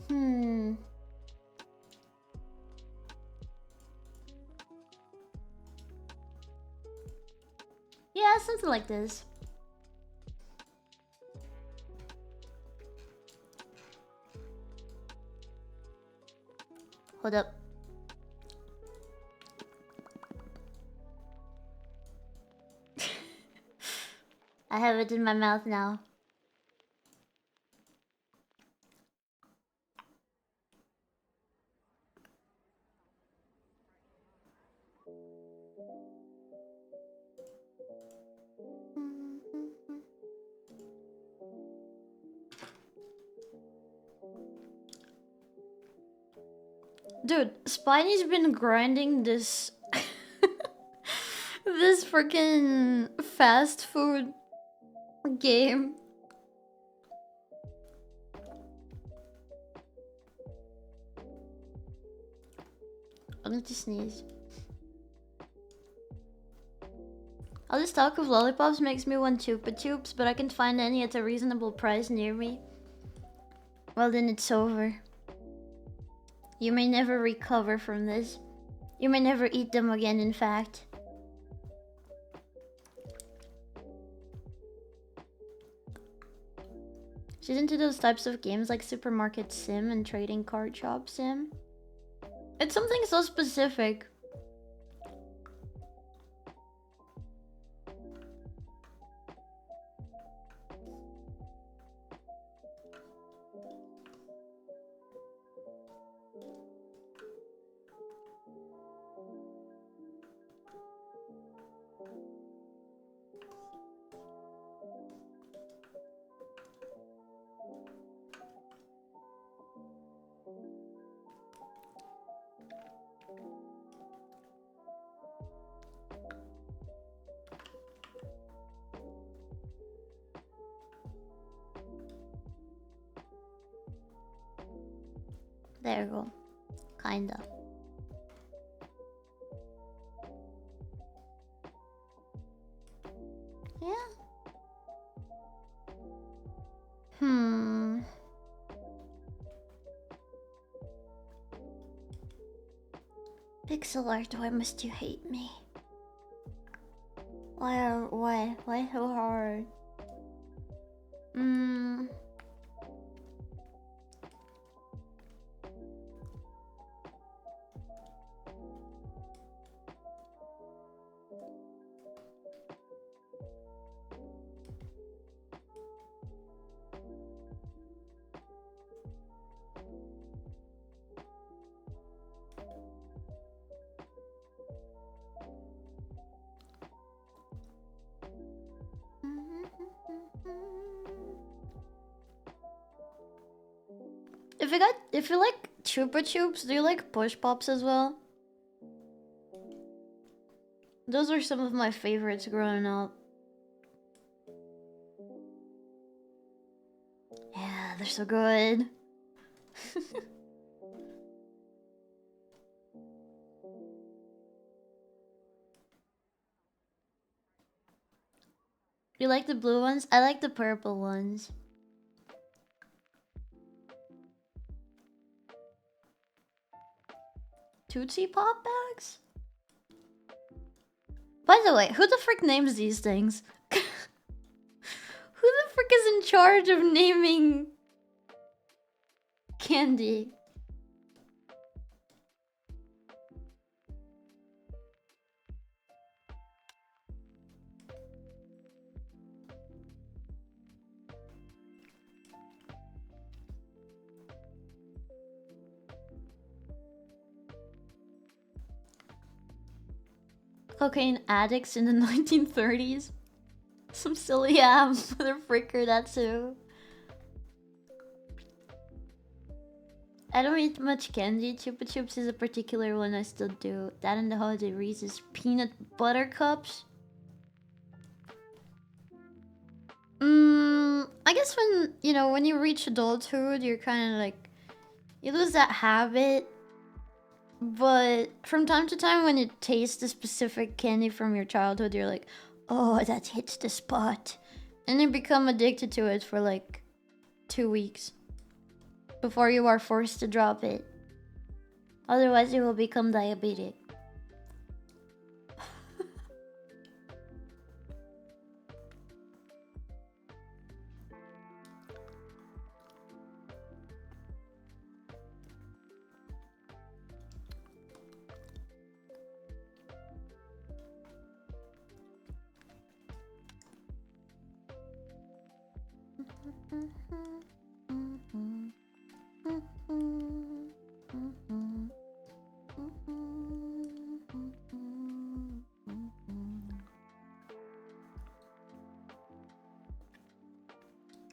Hmm. Yeah, something like this. Hold up. I have it in my mouth now. Dude, Spiney's been grinding this this freaking fast food game. I need to sneeze. All this talk of lollipops makes me want Chupa Chups, but I can't find any at a reasonable price near me. Well, then it's over. You may never recover from this. You may never eat them again, in fact. She's into those types of games like Supermarket Sim and Trading Card Shop Sim. It's something so specific. There you go. Kinda. Yeah. Hmm. Pixel art, why must you hate me? Why so hard? Hmm. If you like Chupa Chups, do you like Push Pops as well? Those are some of my favorites growing up. Yeah, they're so good. You like the blue ones? I like the purple ones. Tootsie Pop bags? By the way, who the frick names these things? Who the frick is in charge of naming candy? Cocaine addicts in the 1930s? Some silly ass motherfricker, that too. I don't eat much candy. Chupa Chups is a particular one I still do. That and the holiday Reese's peanut butter cups. I guess when, you know, when you reach adulthood, you're kind of like, you lose that habit. But from time to time, when you taste a specific candy from your childhood, you're like, oh, that hits the spot. And you become addicted to it for like 2 weeks before you are forced to drop it. Otherwise, you will become diabetic.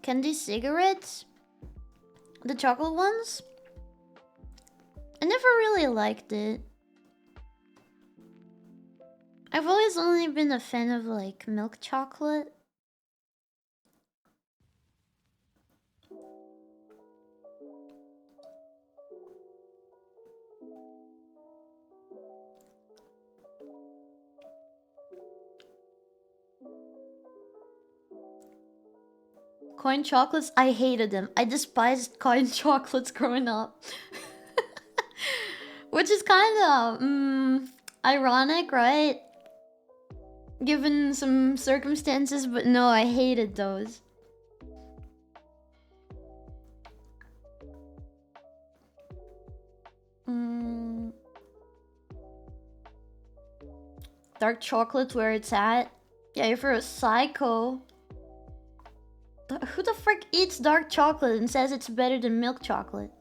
Candy cigarettes? The chocolate ones? I never really liked it. I've always only been a fan of like milk chocolate. Coin chocolates, I hated them. I despised coin chocolates growing up. Which is kind of ironic, right? Given some circumstances, but no, I hated those. Dark chocolate's where it's at. Yeah, if you're a psycho. Who the frick eats dark chocolate and says it's better than milk chocolate?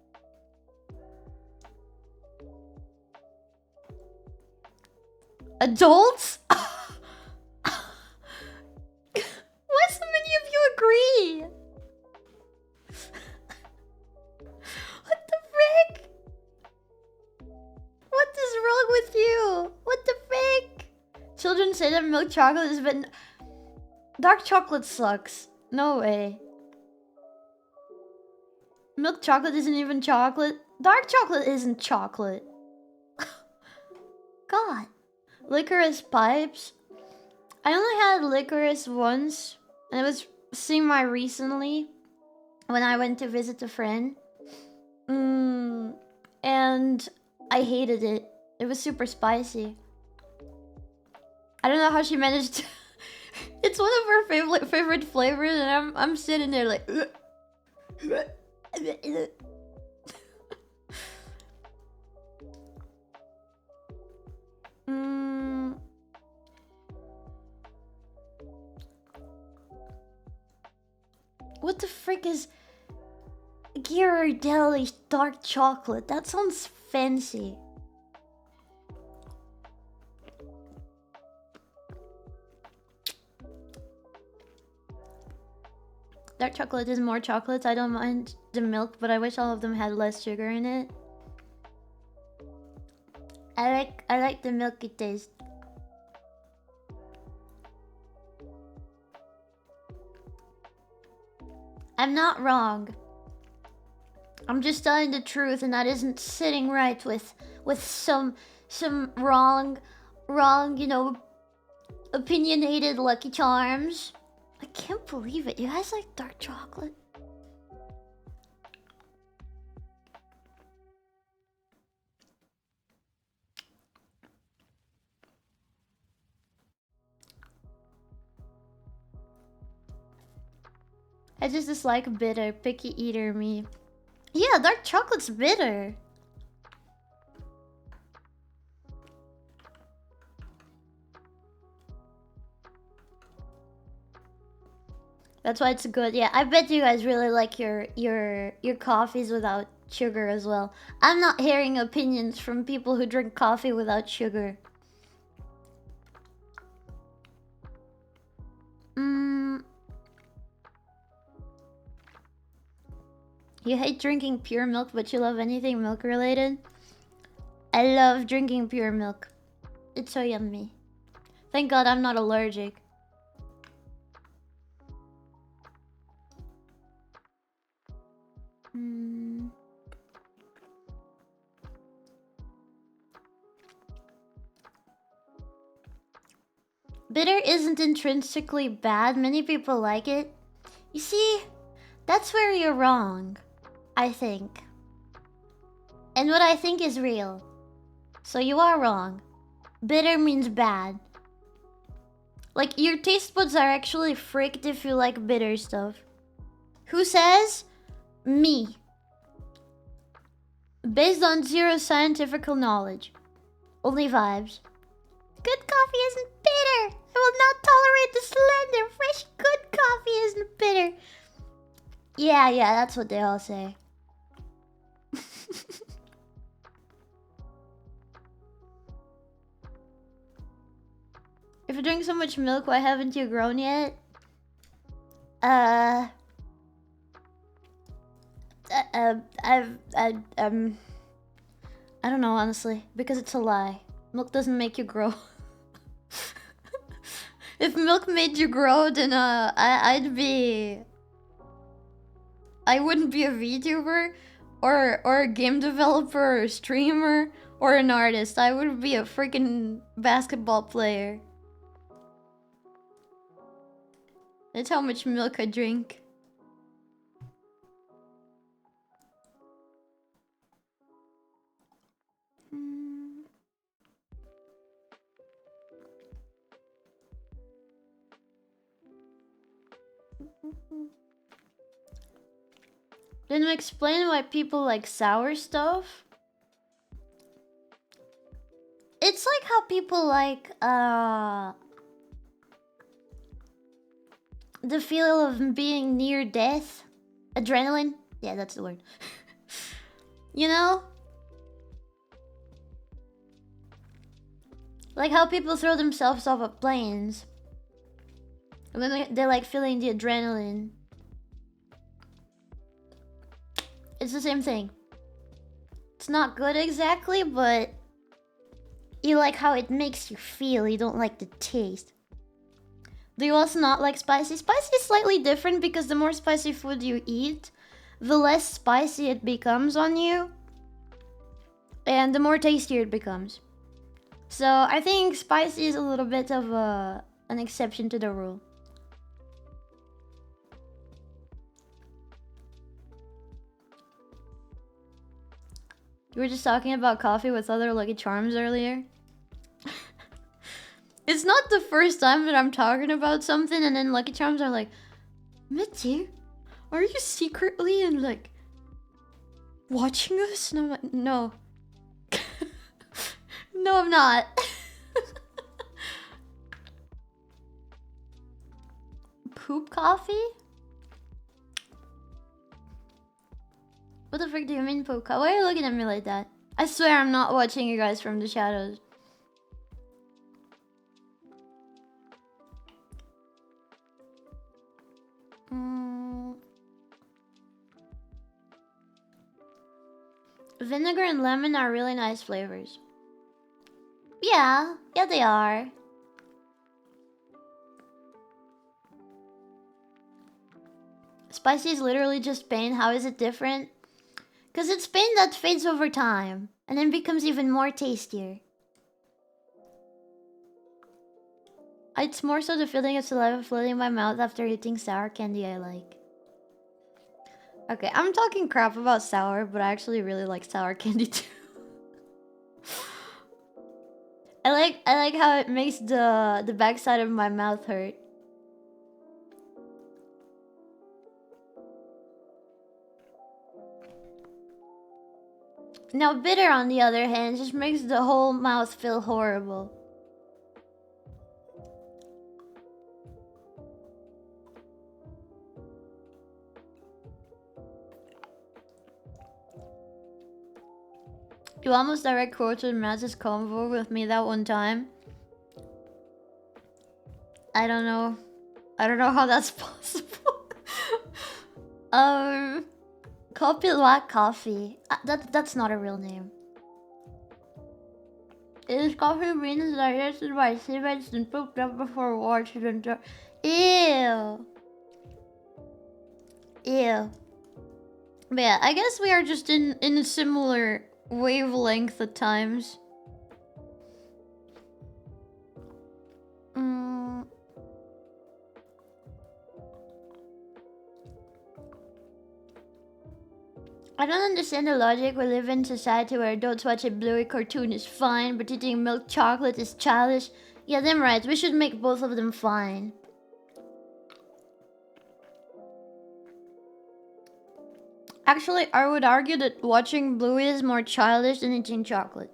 Adults? Why so many of you agree? What the frick? What is wrong with you? What the frick? Children say that milk chocolate is better. Dark chocolate sucks. No way. Milk chocolate isn't even chocolate. Dark chocolate isn't chocolate. God. Licorice pipes. I only had licorice once. And it was semi recently. When I went to visit a friend. And I hated it. It was super spicy. I don't know how she managed to... It's one of her favorite flavors, and I'm sitting there like. What the frick is Ghirardelli's dark chocolate? That sounds fancy. Dark chocolate is more chocolate. I don't mind the milk, but I wish all of them had less sugar in it. I like the milky taste. I'm not wrong. I'm just telling the truth, and that isn't sitting right with some wrong, you know, opinionated Lucky Charms. I can't believe it. You guys like dark chocolate? I just dislike bitter. Picky eater me. Yeah, dark chocolate's bitter. That's why it's good. Yeah, I bet you guys really like your coffees without sugar as well. I'm not hearing opinions from people who drink coffee without sugar. You hate drinking pure milk, but you love anything milk related? I love drinking pure milk. It's so yummy. Thank God I'm not allergic. Bitter isn't intrinsically bad. Many people like it. You see, that's where you're wrong, I think. And what I think is real. So you are wrong. Bitter means bad. Like, your taste buds are actually fricked if you like bitter stuff. Who says? Me. Based on zero scientific knowledge. Only vibes. Good coffee isn't bitter. I will not tolerate the slender. Fresh good coffee isn't bitter. Yeah, that's what they all say. If you drink so much milk, why haven't you grown yet? I don't know, honestly, because it's a lie. Milk doesn't make you grow. If milk made you grow, then I wouldn't be a VTuber or a game developer or a streamer or an artist. I would be a freaking basketball player. That's how much milk I drink. Then explain why people like sour stuff. It's like how people like the feel of being near death. Adrenaline? Yeah, that's the word. You know? Like how people throw themselves off of planes. And then they're like feeling the adrenaline. It's the same thing. It's not good exactly, but you like how it makes you feel. You don't like the taste. Do you also not like spicy? Spicy is slightly different because the more spicy food you eat, the less spicy it becomes on you. And the more tastier it becomes. So I think spicy is a little bit of an exception to the rule. You were just talking about coffee with other Lucky Charms earlier. It's not the first time that I'm talking about something and then Lucky Charms are like, Mitty, are you secretly and like watching us? And I'm like, no. No, I'm not. Poop coffee? What the frick do you mean poop coffee? Why are you looking at me like that? I swear I'm not watching you guys from the shadows. Vinegar and lemon are really nice flavors. Yeah, they are. Spicy is literally just pain. How is it different? Because it's pain that fades over time and then becomes even more tastier. It's more so the feeling of saliva floating in my mouth after eating sour candy I like. Okay, I'm talking crap about sour, but I actually really like sour candy too. I like how it makes the backside of my mouth hurt. Now bitter, on the other hand, just makes the whole mouth feel horrible. You almost direct quoted Maz's convo with me that one time. I don't know how that's possible. Copyright coffee. That's not a real name. It is coffee beans digested by seabeds and pooped up before washed into. Ew. Ew. But yeah, I guess we are just in a similar wavelength at times. I don't understand the logic. We live in a society where adults watch a Bluey cartoon is fine, but eating milk chocolate is childish. Yeah, them right. We should make both of them fine. Actually, I would argue that watching Bluey is more childish than eating chocolate.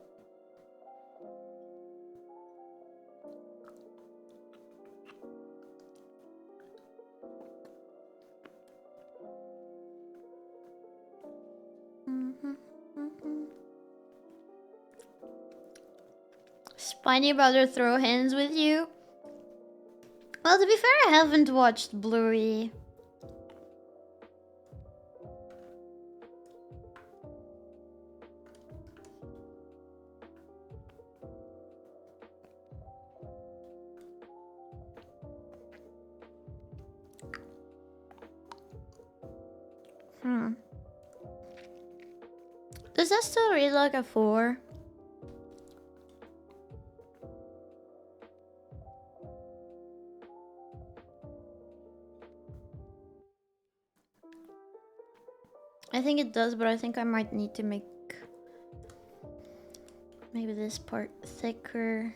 Spiny brother throw hands with you? Well, to be fair, I haven't watched Bluey. Does that still read like a 4? I think it does, but I think I might need to make maybe this part thicker.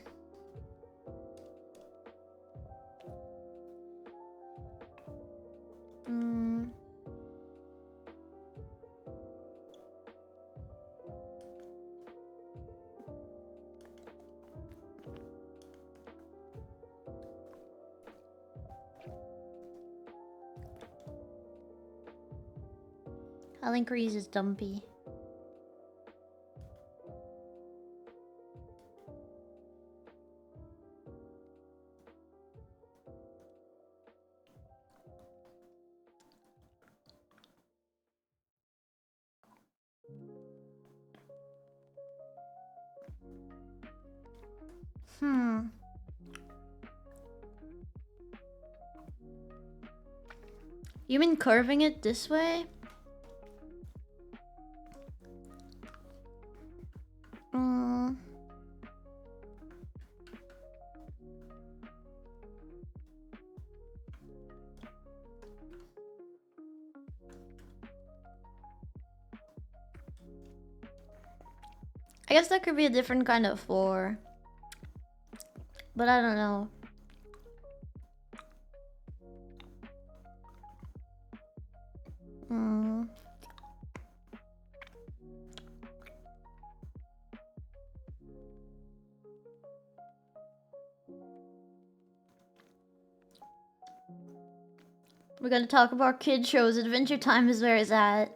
I'll increase his dumpy. You mean curving it this way? I guess that could be a different kind of 4. But I don't know. We're gonna talk about kid shows. Adventure Time is where it's at.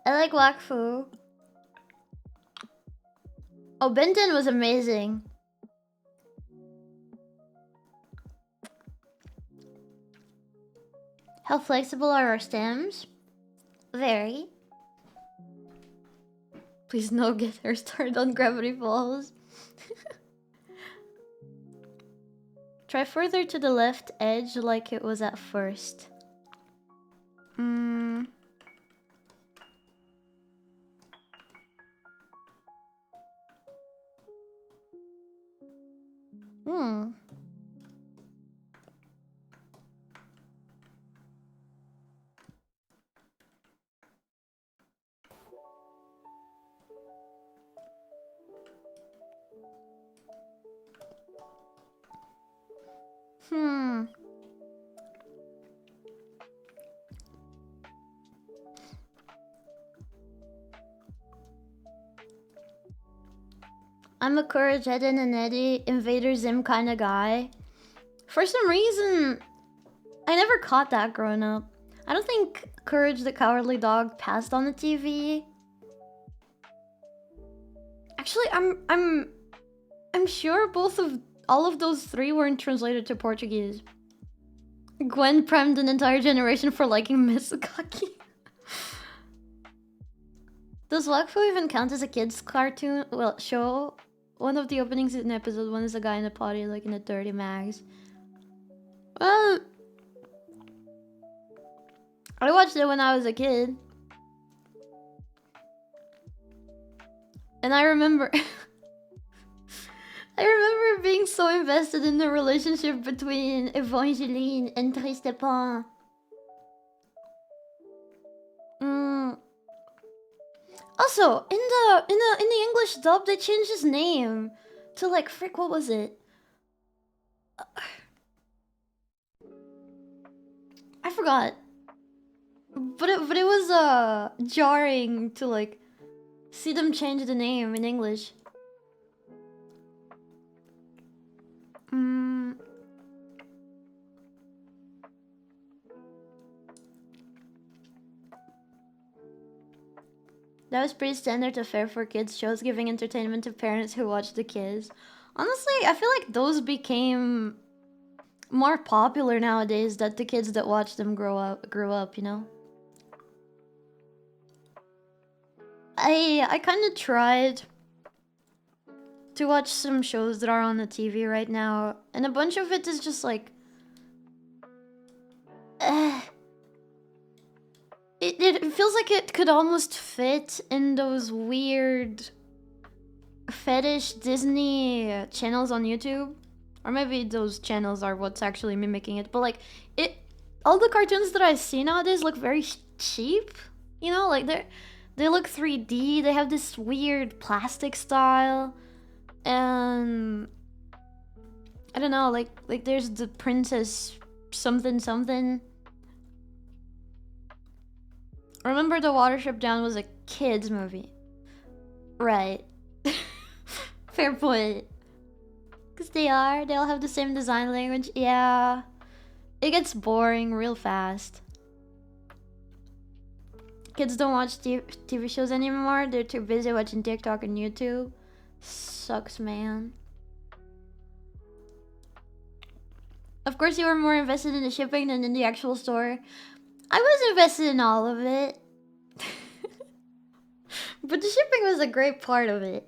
I like Wakfu. Oh, Ben 10 was amazing. How flexible are our stems? Very. Please no get her started on Gravity Falls. Try further to the left edge like it was at first. I'm a Courage, Eden, and Eddie, Invader Zim kind of guy. For some reason, I never caught that growing up. I don't think Courage the Cowardly Dog passed on the TV. Actually, I'm sure all of those 3 weren't translated to Portuguese. Gwen primed an entire generation for liking Mizukaki. Does Wakfu even count as a kid's cartoon? Well, show. One of the openings in episode 1 is a guy in a potty, like in a dirty mags. Well, I watched it when I was a kid. And I remember... I remember being so invested in the relationship between Evangeline and Tristepin. Also, in the English dub, they changed his name to like frick. What was it? I forgot. But it was jarring to like see them change the name in English. That was pretty standard affair for kids shows, giving entertainment to parents who watch the kids. Honestly, I feel like those became more popular nowadays that the kids that watch them grew up, you know? I kind of tried to watch some shows that are on the TV right now, and a bunch of it is just like... It feels like it could almost fit in those weird fetish Disney channels on YouTube. Or maybe those channels are what's actually mimicking it. But like, all the cartoons that I see nowadays look very cheap. You know, like they look 3D. They have this weird plastic style. And I don't know, like there's the princess something something. Remember the Watership Down was a kid's movie. Right. Fair point. Because they all have the same design language. Yeah. It gets boring real fast. Kids don't watch TV shows anymore. They're too busy watching TikTok and YouTube. Sucks, man. Of course you were more invested in the shipping than in the actual story. I was invested in all of it. But the shipping was a great part of it.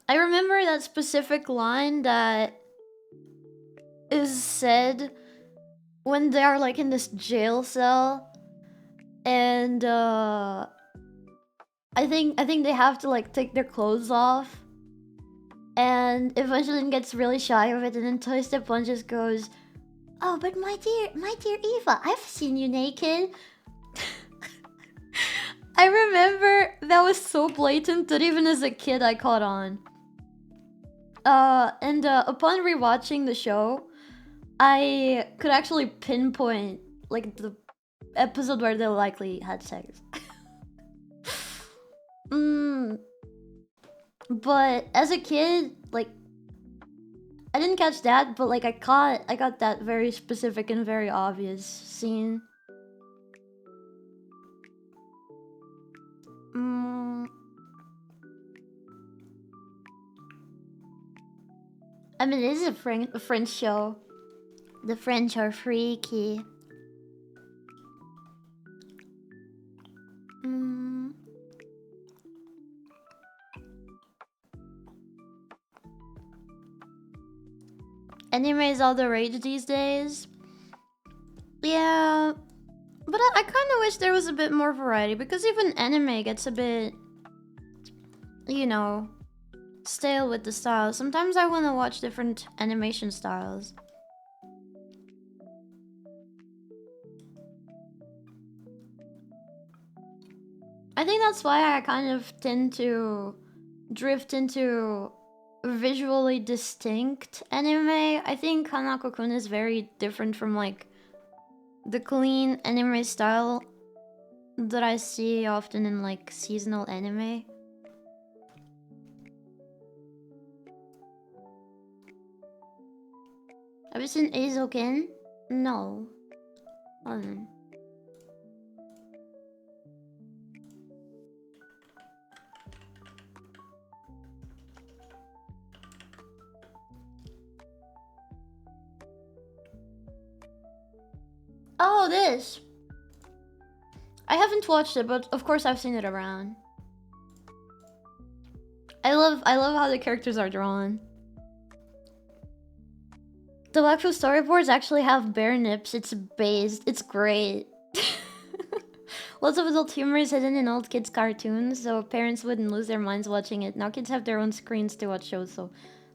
I remember that specific line that is said when they are like in this jail cell. And I think they have to like take their clothes off. And Evangeline gets really shy of it, and then Toy Step 1 just goes, "Oh, but my dear Eva, I've seen you naked." I remember that was so blatant that even as a kid I caught on. And upon rewatching the show, I could actually pinpoint like the episode where they likely had sex. But as a kid, like, I didn't catch that, but like I got that very specific and very obvious scene. I mean, it is a French show. The French are freaky. Anime is all the rage these days. Yeah, but I kind of wish there was a bit more variety, because even anime gets a bit, you know, stale with the style. Sometimes I want to watch different animation styles. I think that's why I kind of tend to drift into visually distinct anime. I think Hanako-kun is very different from like the clean anime style that I see often in like seasonal anime. Have you seen Eizouken? No. Hold on. Oh, this. I haven't watched it, but of course I've seen it around. I love how the characters are drawn. The waifu storyboards actually have bare nips. It's based. It's great. Lots of adult humor is hidden in old kids' cartoons, so parents wouldn't lose their minds watching it. Now kids have their own screens to watch shows, so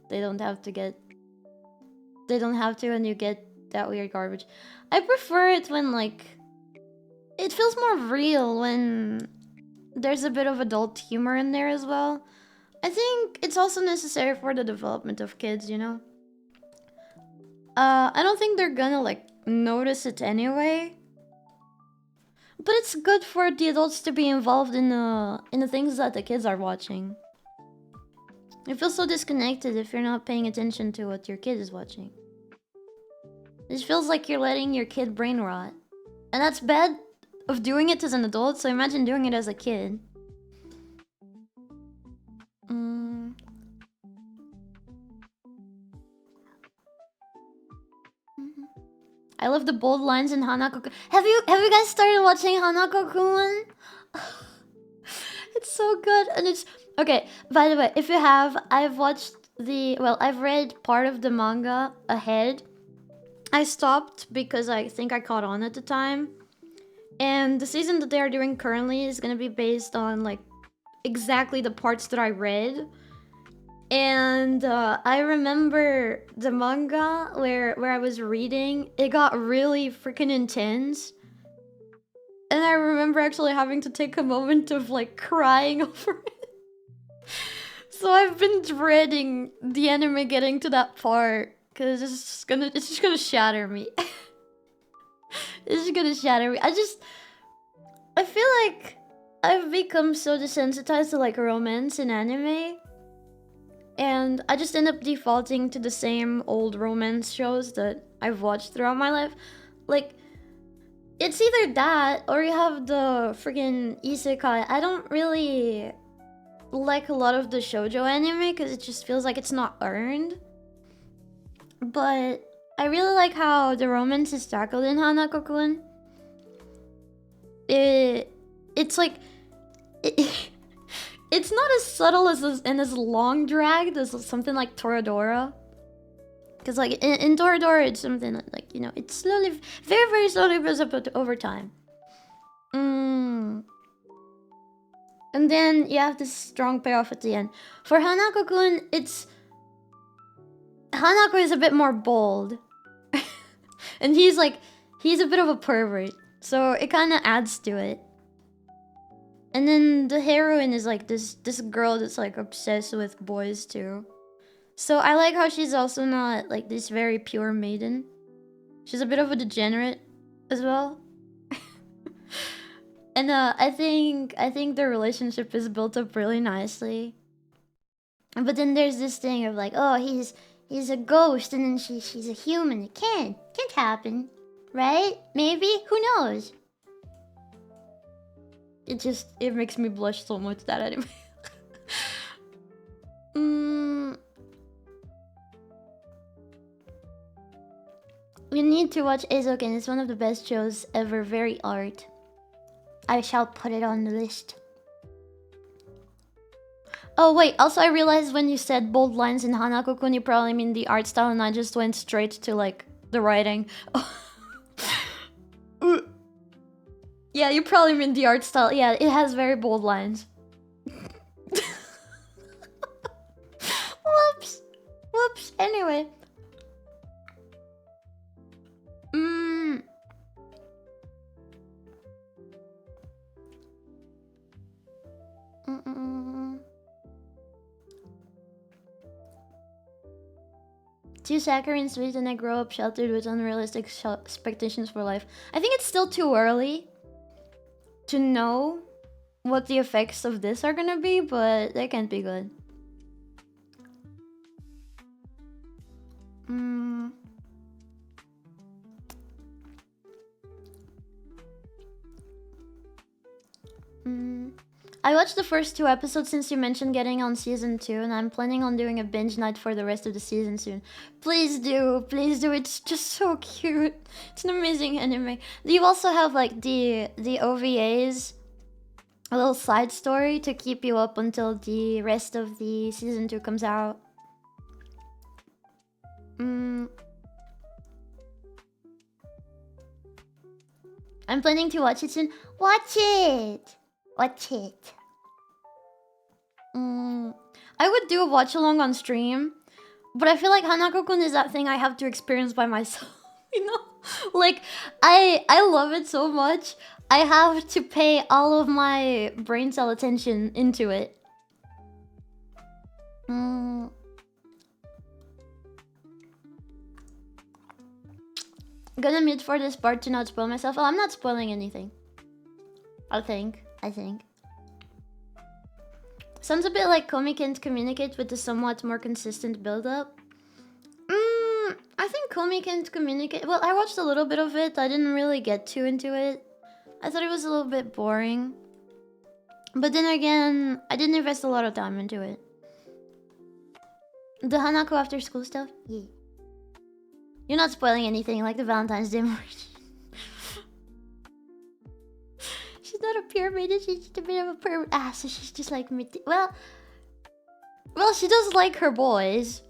they don't have to get... They don't have to, and you get that weird garbage. I prefer it when, like... It feels more real when there's a bit of adult humor in there as well. I think it's also necessary for the development of kids, you know? I don't think they're gonna, like, notice it anyway. But it's good for the adults to be involved in the things that the kids are watching. You feel so disconnected if you're not paying attention to what your kid is watching. It feels like you're letting your kid brain rot. And that's bad of doing it as an adult, so imagine doing it as a kid. I love the bold lines in Hanako-kun. Have you guys started watching Hanako-kun? It's so good, and it's okay. By the way, if you have, I've watched I've read part of the manga ahead. I stopped because I think I caught on at the time, and the season that they are doing currently is gonna be based on like exactly the parts that I read. And I remember the manga where I was reading, it got really freaking intense. And I remember actually having to take a moment of like crying over it. So I've been dreading the anime getting to that part, cause it's just gonna shatter me. It's just gonna shatter me. I feel like I've become so desensitized to like romance in anime. And I just end up defaulting to the same old romance shows that I've watched throughout my life. Like, it's either that or you have the friggin' isekai. I don't really like a lot of the shoujo anime because it just feels like it's not earned. But I really like how the romance is tackled in Hanako-kun. It's like... It's not as subtle and as long dragged as something like Toradora. Because like in Toradora, it's something that, like, you know, it's slowly, very, very slowly builds up over time. And then you have this strong payoff at the end. For Hanako-kun, Hanako is a bit more bold. And he's a bit of a pervert. So it kind of adds to it. And then the heroine is like this girl that's like obsessed with boys too. So I like how she's also not like this very pure maiden. She's a bit of a degenerate as well. And I think their relationship is built up really nicely. But then there's this thing of like, oh, he's a ghost and then she's a human. It can't happen. Right? Maybe? Who knows? It makes me blush so much, that anime. You need to watch Eizouken. It's one of the best shows ever. Very art. I shall put it on the list. Oh wait, also I realized when you said bold lines in Hanako-kun, you probably mean the art style, and I just went straight to like the writing. Yeah, you probably mean the art style. Yeah, it has very bold lines. Whoops. Anyway. Too saccharine sweet and I grow up sheltered with unrealistic expectations for life. I think it's still too early to know what the effects of this are gonna be, but they can't be good. I watched the first 2 episodes since you mentioned getting on season 2, and I'm planning on doing a binge night for the rest of the season soon. Please do, please do. It's just so cute. It's an amazing anime. Do you also have like the OVAs, a little side story to keep you up until the rest of the season 2 comes out? I'm planning to watch it soon. Watch it! Watch it. I would do a watch along on stream, but I feel like Hanako-kun is that thing I have to experience by myself. You know? Like, I love it so much. I have to pay all of my brain cell attention into it. Gonna mute for this part to not spoil myself. Oh, I'm not spoiling anything. I think. Sounds a bit like Komi can't communicate with the somewhat more consistent build-up. I think Komi can't communicate. Well, I watched a little bit of it. I didn't really get too into it. I thought it was a little bit boring. But then again, I didn't invest a lot of time into it. The Hanako after school stuff? Yeah. You're not spoiling anything like the Valentine's Day march. She's not a pyramid, she's just a bit of a pyramid. So she's just like Mitty. Well, she does like her boys.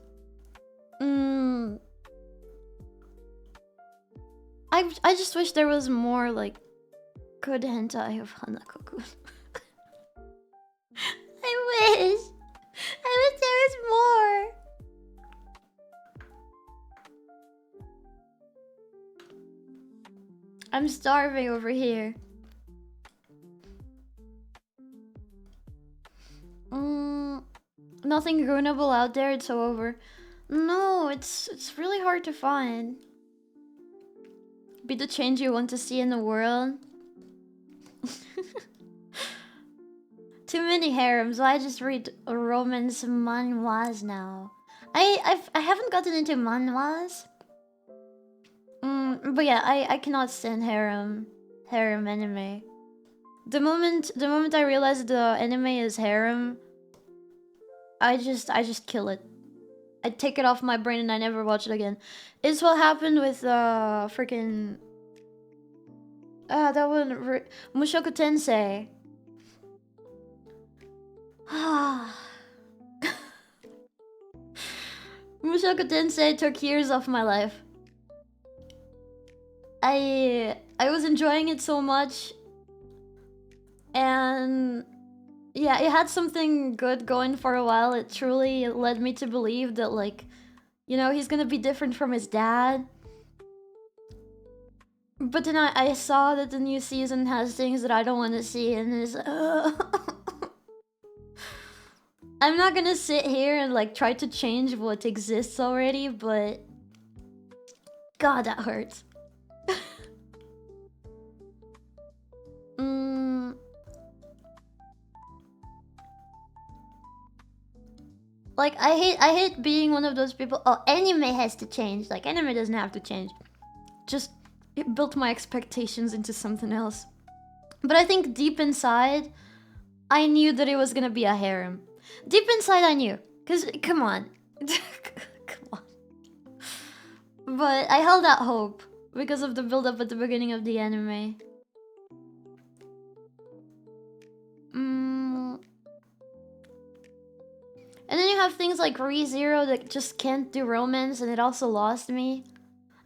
I just wish there was more like good hentai of Hanako-kun. I wish there was more. I'm starving over here. Nothing grownable out there, it's so over. No, it's really hard to find. Be the change you want to see in the world. Too many harems. I just read romance manhwas now. I haven't gotten into manhwas. But yeah, I cannot stand harem anime. The moment I realize the anime is harem, I just kill it. I take it off my brain and I never watch it again. It's what happened with freaking that one Mushoku Tensei. Mushoku Tensei took years off my life. I was enjoying it so much, and yeah, it had something good going for a while. It truly led me to believe that, like, you know, he's gonna be different from his dad. But then I saw that the new season has things that I don't want to see, and it's I'm not gonna sit here and like try to change what exists already, but God, that hurts. Like, I hate being one of those people. Oh, anime has to change. Like, anime doesn't have to change. Just it built my expectations into something else. But I think deep inside, I knew that it was gonna be a harem. Deep inside, I knew. Cause come on, come on. But I held out hope because of the build-up at the beginning of the anime. And then you have things like ReZero that just can't do romance, and it also lost me.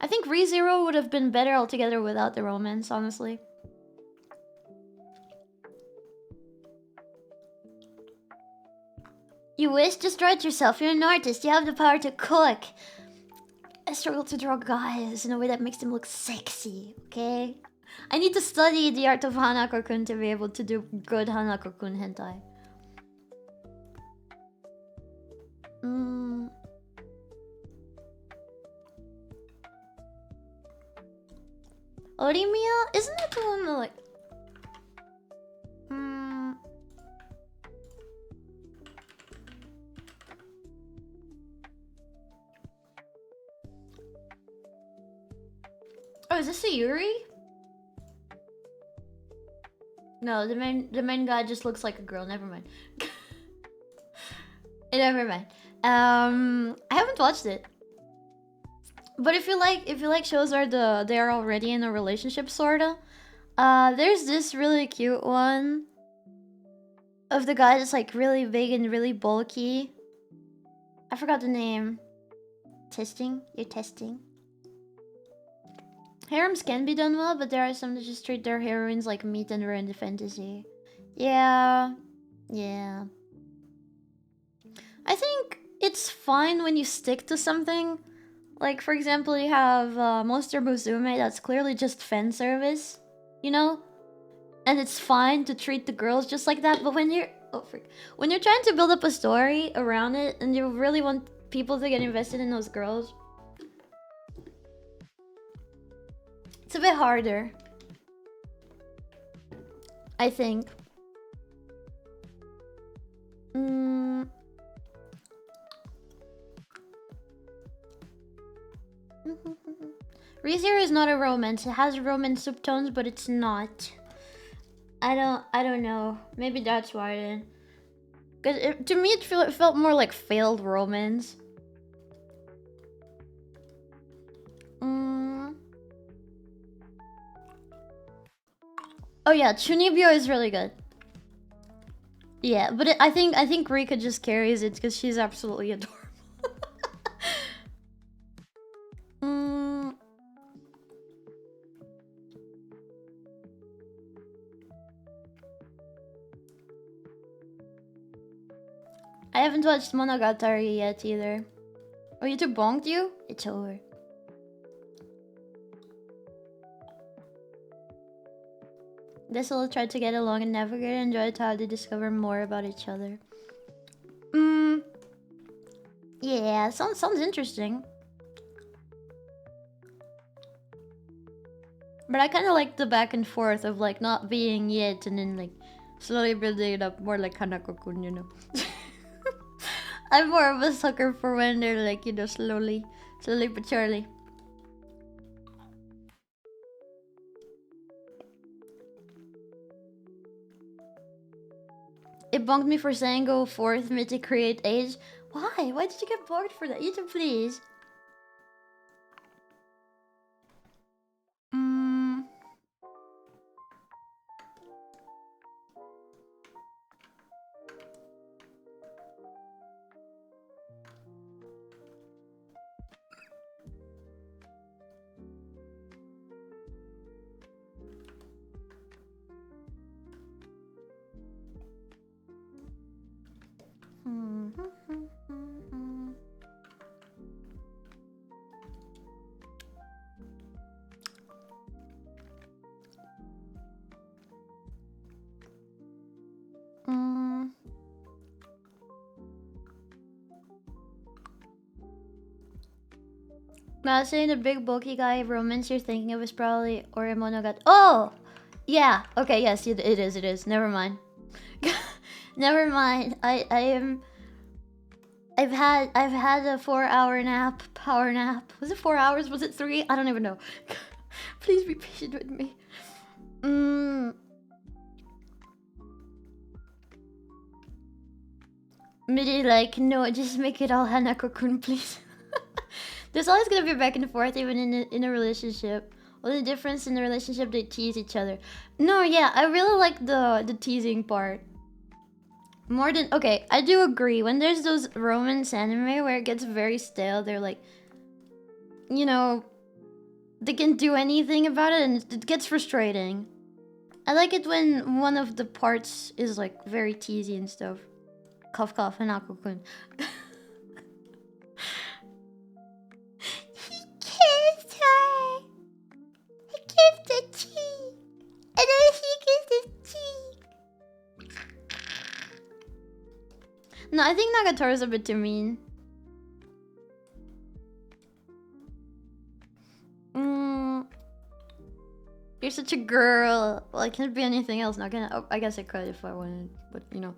I think ReZero would have been better altogether without the romance, honestly. You wish? Just draw it yourself. You're an artist. You have the power to cook. I struggle to draw guys in a way that makes them look sexy, okay? I need to study the art of Hanako-kun to be able to do good Hanako-kun hentai. Orimiya? Isn't that the one that like... Oh, is this a Yuri? No, the main guy just looks like a girl. Never mind. Never mind. I haven't watched it. But if you like shows where they're already in a relationship sorta, there's this really cute one of the guy that's like really big and really bulky. I forgot the name. Testing? You're testing. Harems can be done well, but there are some that just treat their heroines like meat and ruin the fantasy. Yeah. Yeah. I think it's fine when you stick to something. Like, for example, you have Monster Musume, that's clearly just fan service, you know? And it's fine to treat the girls just like that, but when you're... Oh, freak. When you're trying to build up a story around it, and you really want people to get invested in those girls, it's a bit harder. I think. ReZero is not a romance. It has romance subtones, but it's not. I don't know. Maybe that's why then. Because to me, it felt more like failed romance. Oh yeah, Chunibyo is really good. Yeah, but I think Rika just carries it because she's absolutely adorable. I haven't watched Monogatari yet either. Oh, YouTube bonked you? It's over. This will try to get along and navigate and enjoy how they discover more about each other. Yeah, sounds interesting. But I kind of like the back and forth of like not being yet and then like slowly building it up more like Hanako-kun, you know. I'm more of a sucker for when they're like, you know, slowly but surely. It bonked me for saying go forth, Mitty, create age. Why? Why did you get bored for that? YouTube, please. Now, saying the big bulky guy romance you're thinking of is probably Monogatari. Oh! Yeah, okay, yes, it is. Never mind. Never mind. I've had a 4-hour nap, power nap. Was it 4 hours? Was it 3? I don't even know. Please be patient with me. Mitty like, no, just make it all Hanako-kun, please. There's always gonna be back and forth even in a relationship. Only difference in the relationship, they tease each other. No, yeah, I really like the teasing part. More than... Okay, I do agree. When there's those romance anime where it gets very stale, they're like... You know... They can do anything about it and it gets frustrating. I like it when one of the parts is like very teasy and stuff. Cough cough, Hanako-kun. He kissed her! He kissed the cheek! And then he kissed his cheek! No, I think Nagatore's a bit too mean. You're such a girl. Well, I can't be anything else. Not gonna. Oh, I guess I could if I wanted, but you know.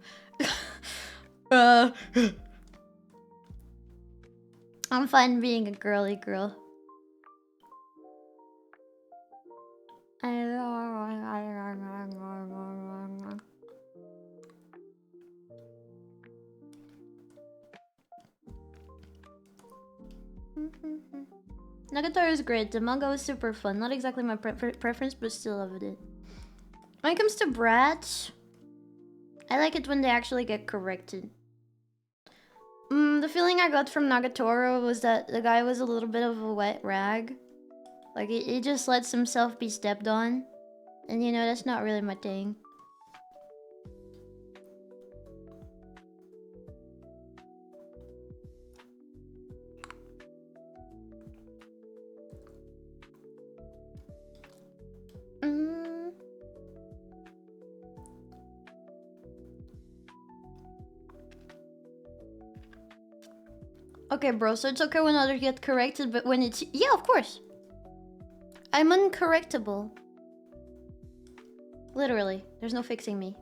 I'm fine being a girly girl. 𥔔These is great. The manga was super fun. Not exactly my preference, but still loved it. When it comes to brats, I like it when they actually get corrected. The feeling I got from Nagatoro was that the guy was a little bit of a wet rag. Like, he just lets himself be stepped on. And you know, that's not really my thing. Okay, bro, so it's okay when others get corrected, but when it's... Yeah, of course. I'm uncorrectable. Literally. There's no fixing me.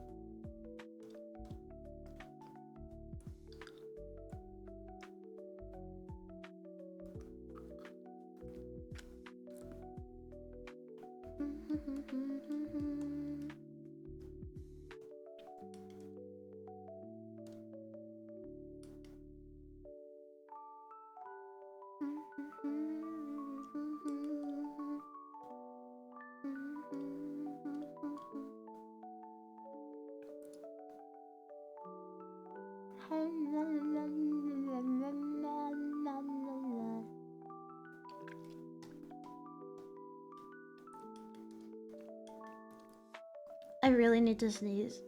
I really need to sneeze.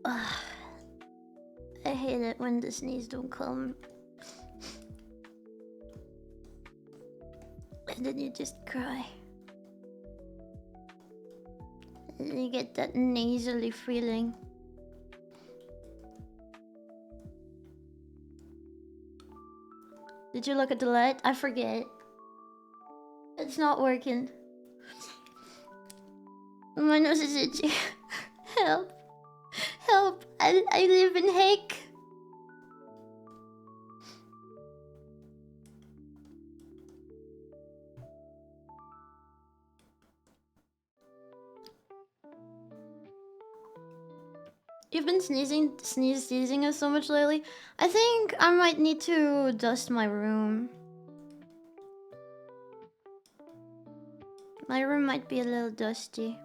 Ugh. I hate it when the sneeze don't come. And then you just cry. And you get that nasally feeling. Did you look at the light? I forget. It's not working. My nose is itchy. Help. Help. I live in Hake. You've been sneeze-teasing us so much lately. I think I might need to dust my room. My room might be a little dusty.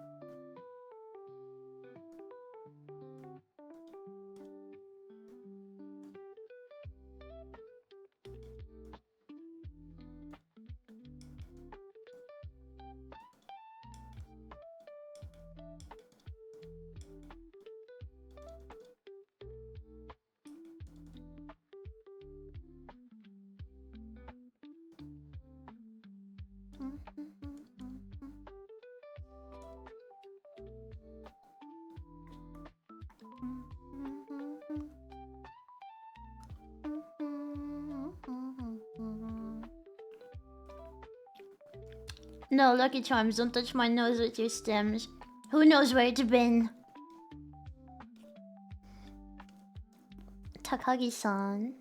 No, Lucky Charms, don't touch my nose with your stems. Who knows where it's been? Takagi-san.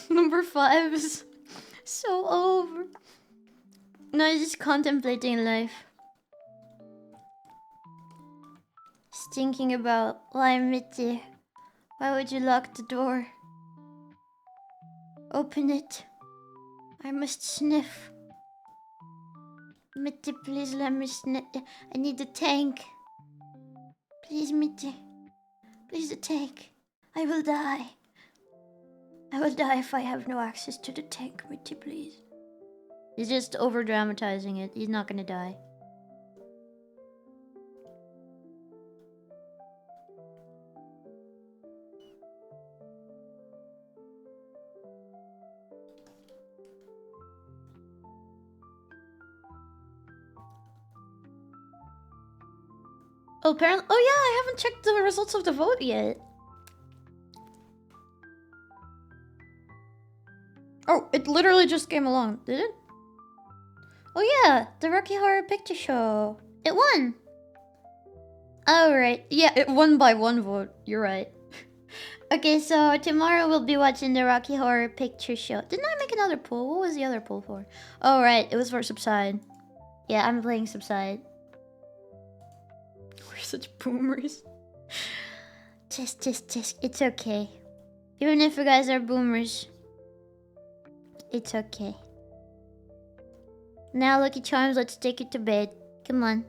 Number 5 is so over. No, I'm just contemplating life. Just thinking about why Mitty. Why would you lock the door? Open it. I must sniff. Mitty, please let me sniff. I need the tank. Please, Mitty. Please, the tank. I will die. I will die if I have no access to the tank, Mitty, please. He's just over-dramatizing it. He's not gonna die. Oh, apparently... Oh yeah, I haven't checked the results of the vote yet. Oh, it literally just came along, did it? Oh yeah, the Rocky Horror Picture Show. It won. Oh right, yeah, it won by 1 vote. You're right. Okay, so tomorrow we'll be watching the Rocky Horror Picture Show. Didn't I make another poll? What was the other poll for? Oh right, it was for Subside. Yeah, I'm playing Subside. We're such boomers. Just, it's okay. Even if you guys are boomers, it's okay. Now, Lucky Charms, let's take it to bed. Come on.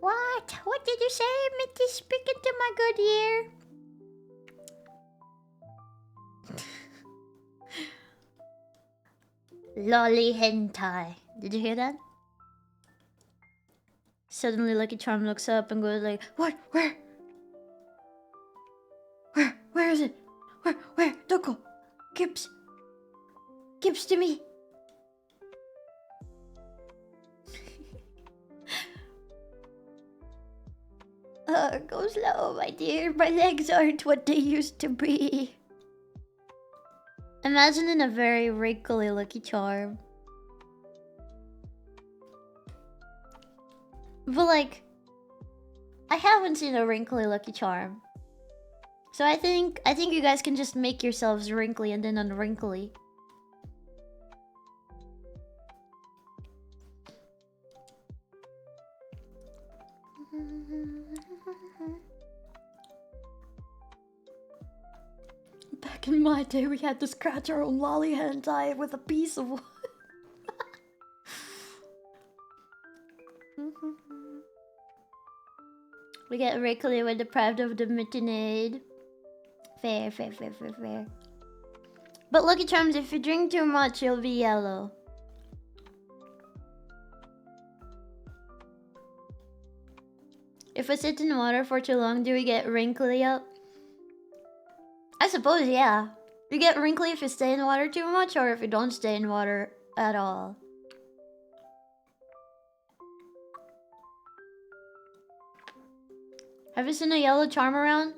What? What did you say, Mitty? Speak into my good ear. Lolly hentai. Did you hear that? Suddenly, Lucky Charm looks up and goes like, "What? Where? Where is it? Where? Doko? Gibbs? Gibbs to me." Go slow, my dear. My legs aren't what they used to be. Imagine in a very wrinkly Lucky Charm. But like, I haven't seen a wrinkly Lucky Charm. So I think you guys can just make yourselves wrinkly and then unwrinkly. Back in my day, we had to scratch our own lolly hentai with a piece of wood. We get wrinkly when deprived of the Mitty. Fair. But Lucky Charms, if you drink too much, you'll be yellow. If I sit in water for too long, do we get wrinkly up? I suppose, yeah. You get wrinkly if you stay in water too much, or if you don't stay in water at all. Have you seen a yellow charm around?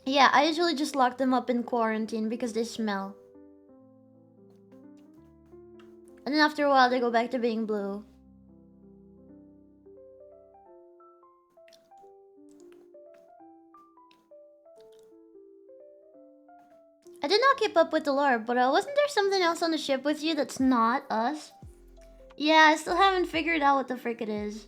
Yeah, I usually just lock them up in quarantine because they smell. And then after a while, they go back to being blue. I did not keep up with the lore, but wasn't there something else on the ship with you that's not us? Yeah, I still haven't figured out what the frick it is.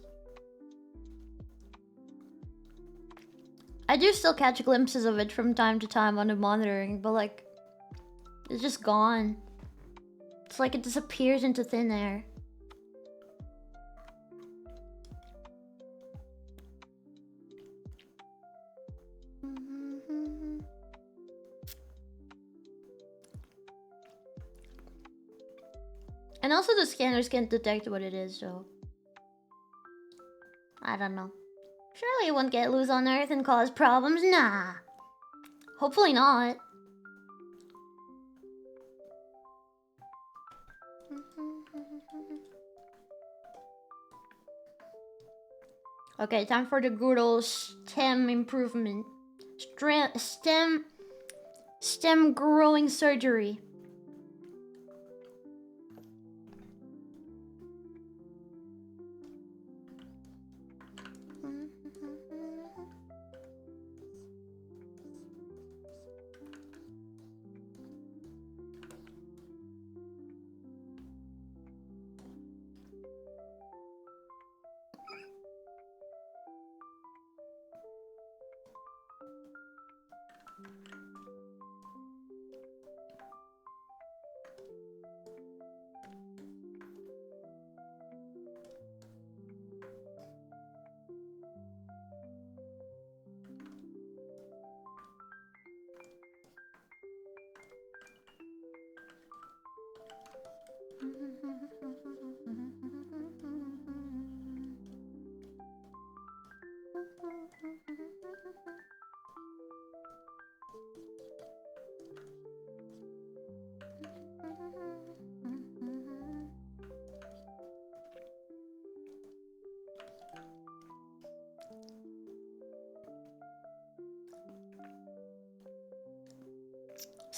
I do still catch glimpses of it from time to time on the monitoring, but like, it's just gone. It's like it disappears into thin air. And also the scanners can't detect what it is, so... I don't know. Surely it won't get loose on Earth and cause problems? Nah. Hopefully not. Okay, time for the good old STEM improvement. STEM growing surgery.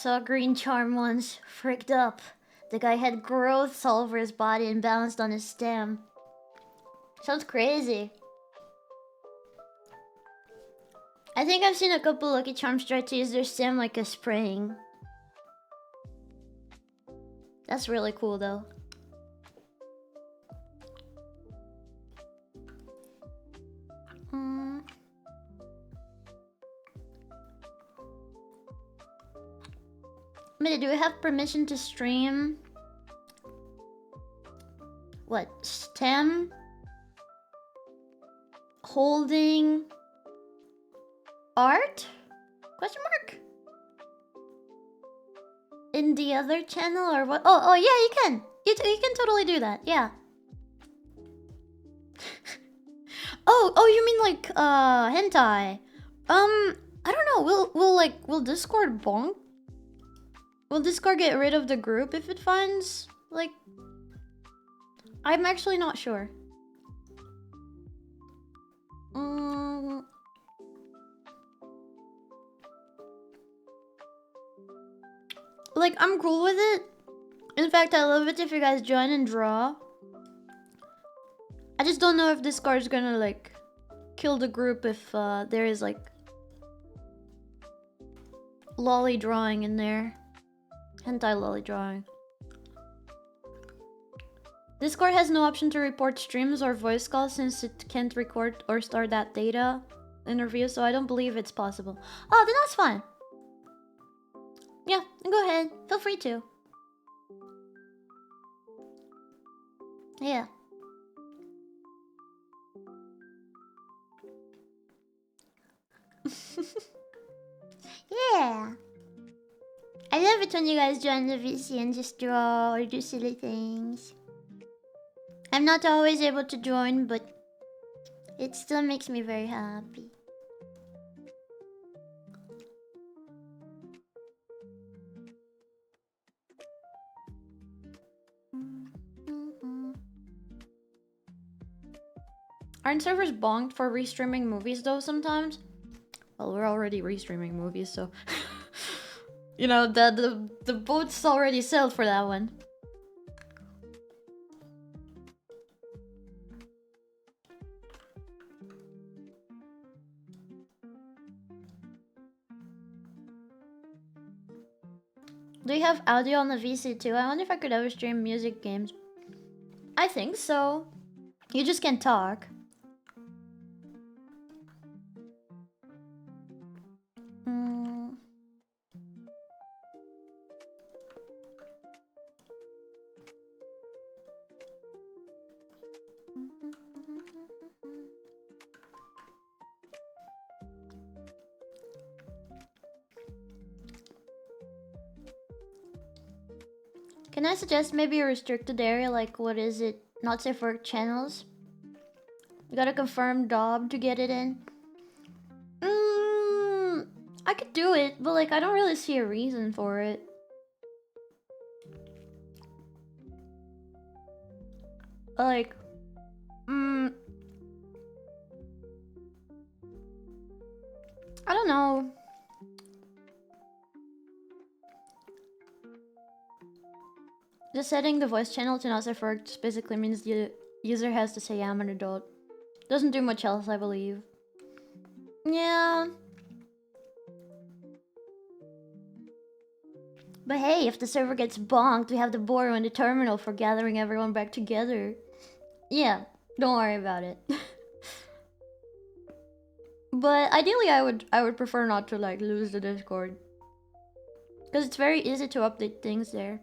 Saw a green charm once. Fricked up. The guy had growths all over his body and balanced on his stem. Sounds crazy. I think I've seen a couple Lucky Charms try to use their stem like a spring. That's really cool though. Mitty, do we have permission to stream? What? Stem? Holding? Art? Question mark? In the other channel or what? Oh yeah, you can. You can totally do that. Yeah. oh, you mean like hentai? I don't know. Will Discord bonk? Will Discord get rid of the group if it finds like? I'm actually not sure. Like, I'm cool with it. In fact, I love it if you guys join and draw. I just don't know if Discord's gonna, like, kill the group if there is, like, lolly drawing in there. Hentai lolly drawing. Discord has no option to report streams or voice calls since it can't record or store that data interview, so I don't believe it's possible. Oh, then that's fine. Yeah, go ahead. Feel free to. Yeah. Yeah. I love it when you guys join the VC and just draw or do silly things. I'm not always able to join, but it still makes me very happy. Aren't servers bonked for restreaming movies though sometimes? Well, we're already restreaming movies, so you know, the boat's already sailed for that one. Do you have audio on the VC too? I wonder if I could ever stream music games. I think so. You just can't talk. Can I suggest maybe a restricted area, like, what is it? Not safe for channels? You gotta confirm DOB to get it in? I could do it, but like, I don't really see a reason for it. Like, I don't know. Just setting the voice channel to not safe for just basically means the user has to say I'm an adult. Doesn't do much else, I believe. Yeah. But hey, if the server gets bonked, we have the Booru and the terminal for gathering everyone back together. Yeah, don't worry about it. But ideally, I would prefer not to like lose the Discord, because it's very easy to update things there.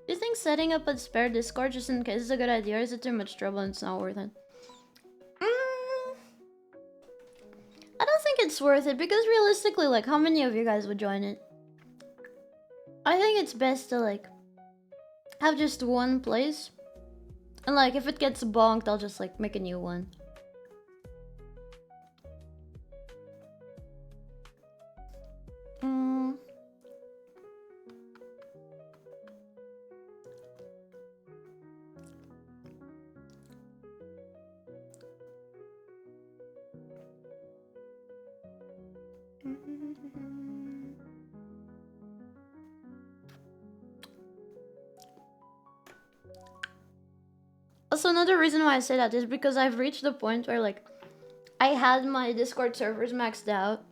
Do you think setting up a spare Discord just in case is a good idea, or is it too much trouble and it's not worth it? it's worth it because realistically, like, how many of you guys would join it? I think it's best to like have just one place, and like if it gets bonked, I'll just like make a new one. Also, another reason why I say that is because I've reached the point where like I had my Discord servers maxed out.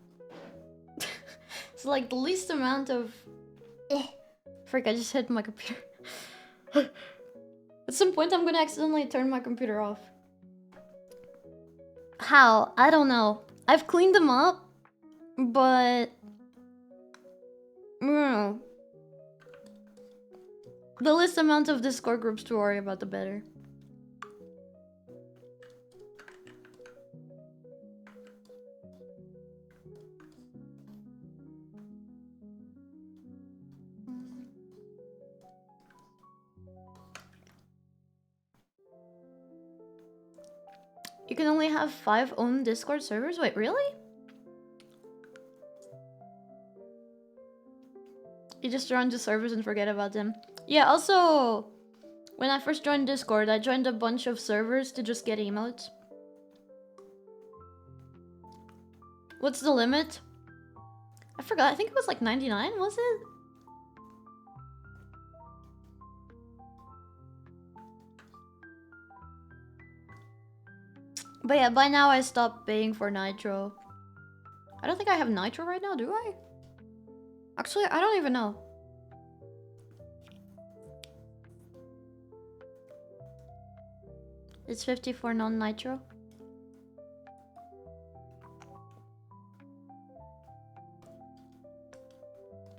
It's like the least amount of frick, I just hit my computer. At some point I'm gonna accidentally turn my computer off. How? I don't know. I've cleaned them up, but the least amount of Discord groups to worry about, the better. You can only have 5 own Discord servers? Wait, really? You just join the servers and forget about them. Yeah, also, when I first joined Discord, I joined a bunch of servers to just get emotes. What's the limit? I forgot, I think it was like 99, was it? But yeah, by now I stopped paying for Nitro. I don't think I have Nitro right now, do I? Actually, I don't even know. It's 50 for non-Nitro.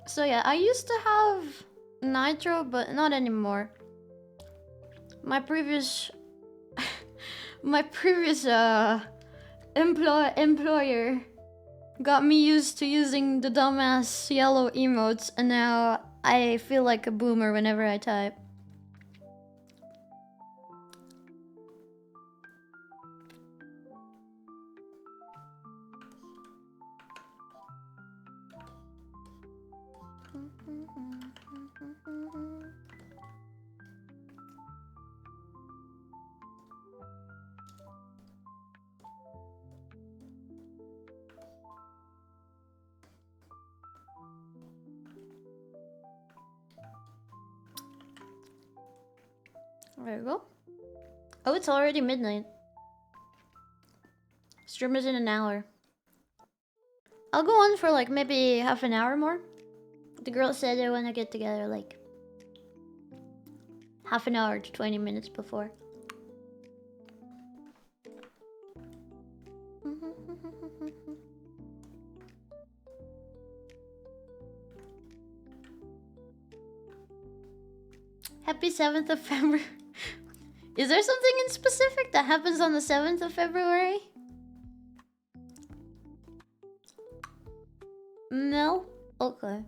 So yeah, I used to have Nitro, but not anymore. My previous... my previous employer got me used to using the dumbass yellow emotes, and now I feel like a boomer whenever I type. There we go. Oh, it's already midnight. Stream is in an hour. I'll go on for like maybe half an hour more. The girl said they want to get together like half an hour to 20 minutes before. Happy 7th of February. Is there something in specific that happens on the 7th of February? No? Okay.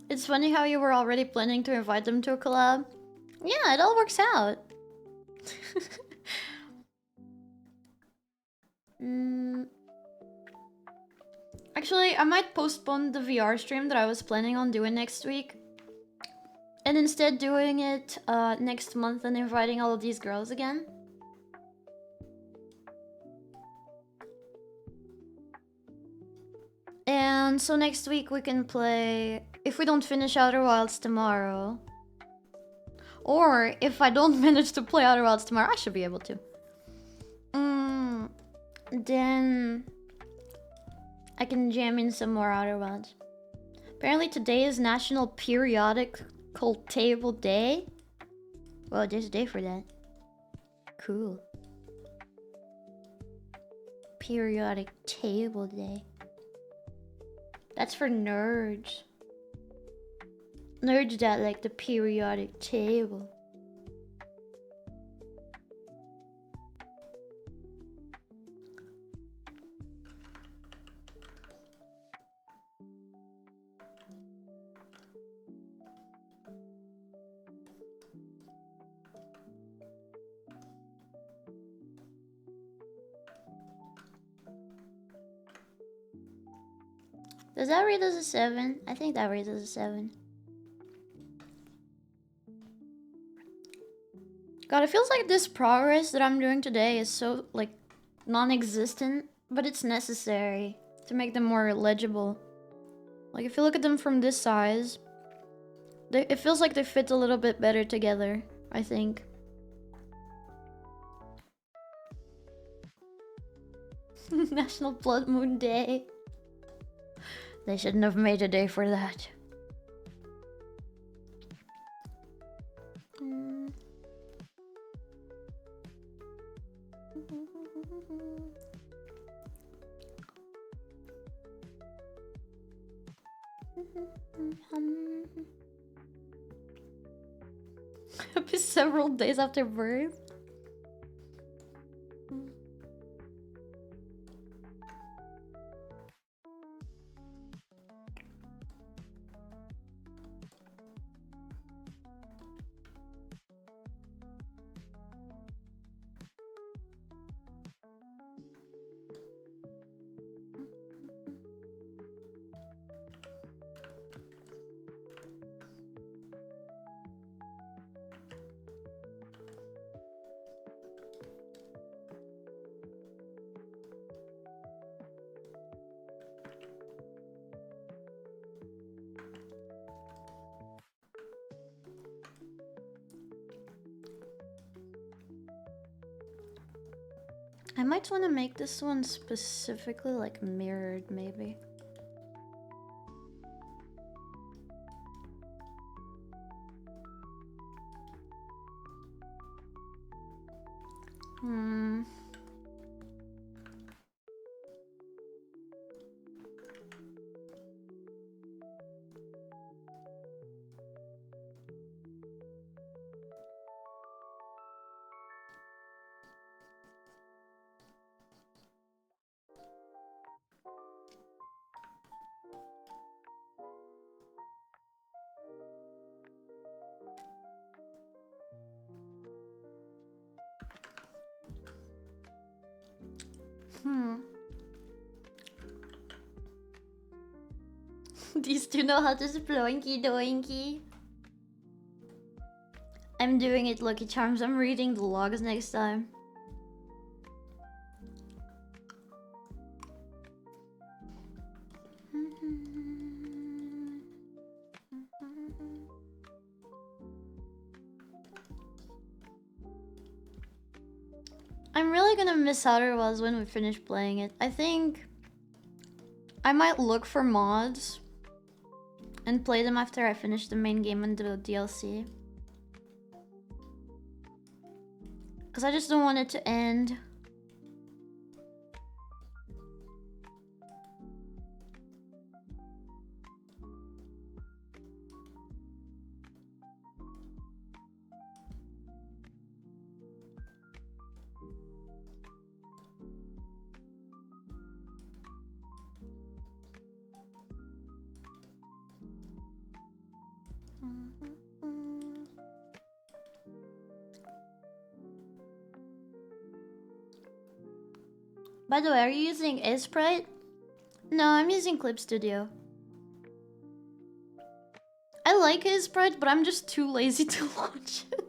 It's funny how you were already planning to invite them to a collab. Yeah, it all works out. Actually, I might postpone the VR stream that I was planning on doing next week. And instead doing it next month and inviting all of these girls again. And so next week we can play, if we don't finish Outer Wilds tomorrow, or if I don't manage to play Outer Wilds tomorrow, I should be able to. Then I can jam in some more Outer Wilds. Apparently today is National Periodical Table Day. Well, there's a day for that. Cool. Periodic Table Day. That's for nerds. Nerds that like the periodic table. Does that read as a 7? I think that reads as a 7. God, it feels like this progress that I'm doing today is so, like, non-existent, but it's necessary to make them more legible. Like, if you look at them from this size, it feels like they fit a little bit better together, I think. National Blood Moon Day. They shouldn't have made a day for that. Happy several days after birth. I might want to make this one specifically like mirrored, maybe. These two know how to sploinky doinky. I'm doing it, Lucky Charms. I'm reading the logs next time. I'm really gonna miss Outer Wilds when we finish playing it. I think I might look for mods and play them after I finish the main game and the DLC. Because I just don't want it to end. By the way, are you using 𝥔These? No, I'm using Clip Studio. I like 𝥔These, but I'm just too lazy to launch it.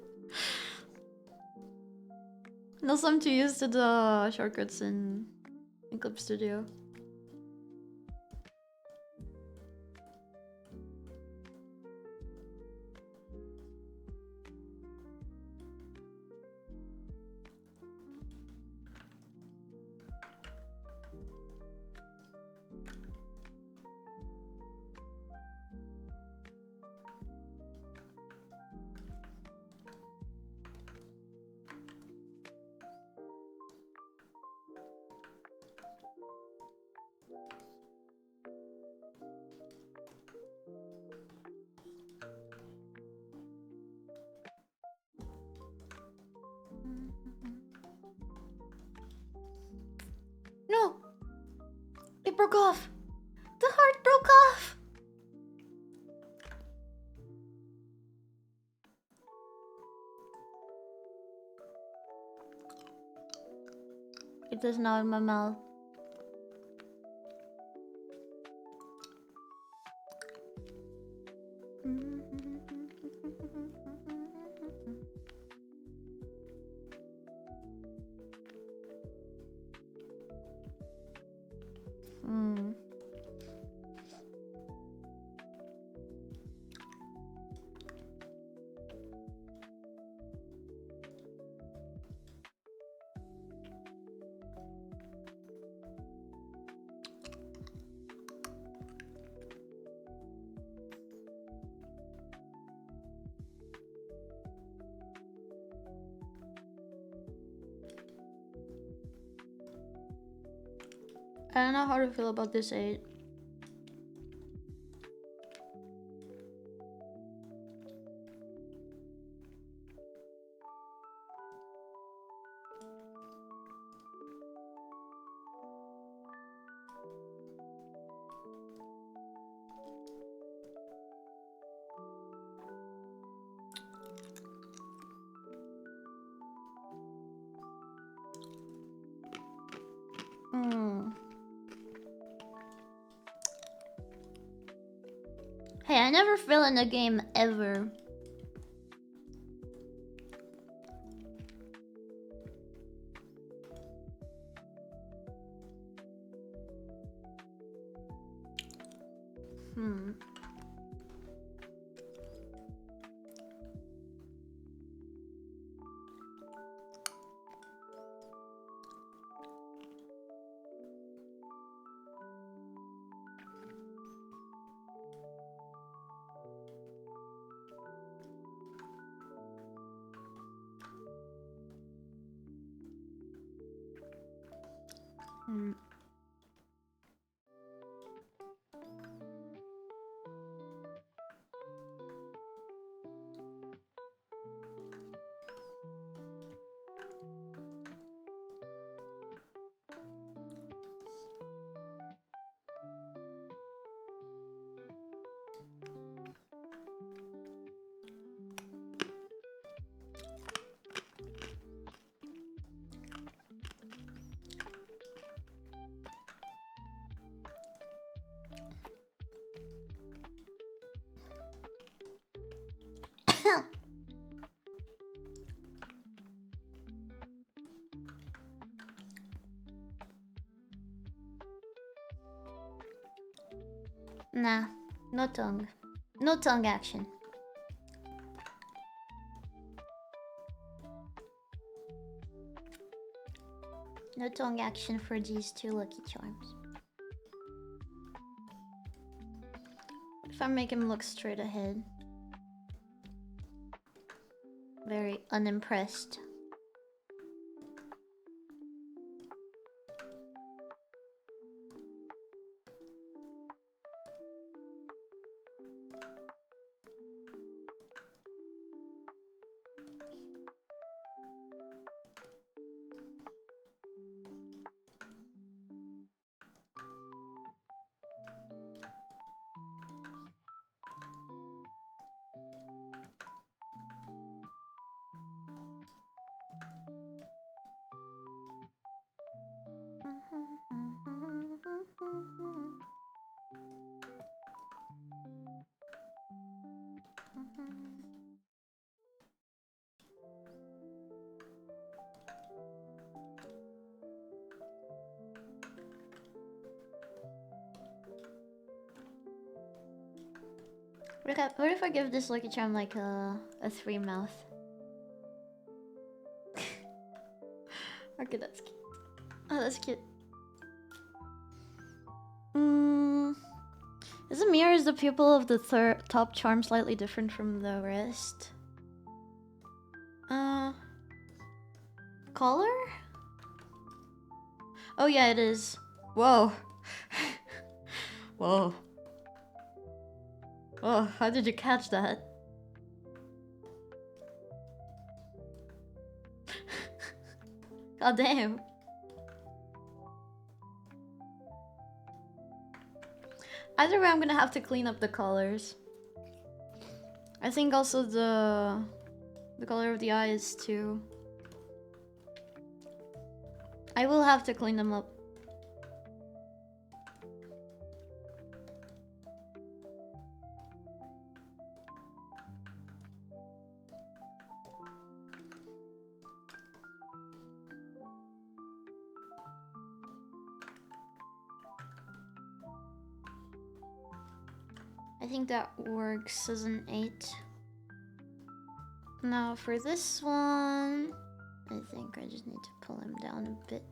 And also, I'm too used to the shortcuts in Clip Studio. broke off! The heart broke off! It is now in my mouth. I don't know how to feel about this 8. Hey, I never fail in a game ever. Nah, no tongue. No tongue action. No tongue action for these 2 lucky charms. If I make him look straight ahead. Very unimpressed. What if I give this lucky charm like a 3 mouth? Okay, that's cute. Oh, that's cute. Is the mirror, is the pupil of the top charm slightly different from the rest? Color? Oh yeah, it is. Whoa. Whoa. Oh, how did you catch that? God damn. Either way, I'm gonna have to clean up the colors. I think also the color of the eyes too. I will have to clean them up. I think that works as an 8. Now for this one, I think I just need to pull him down a bit.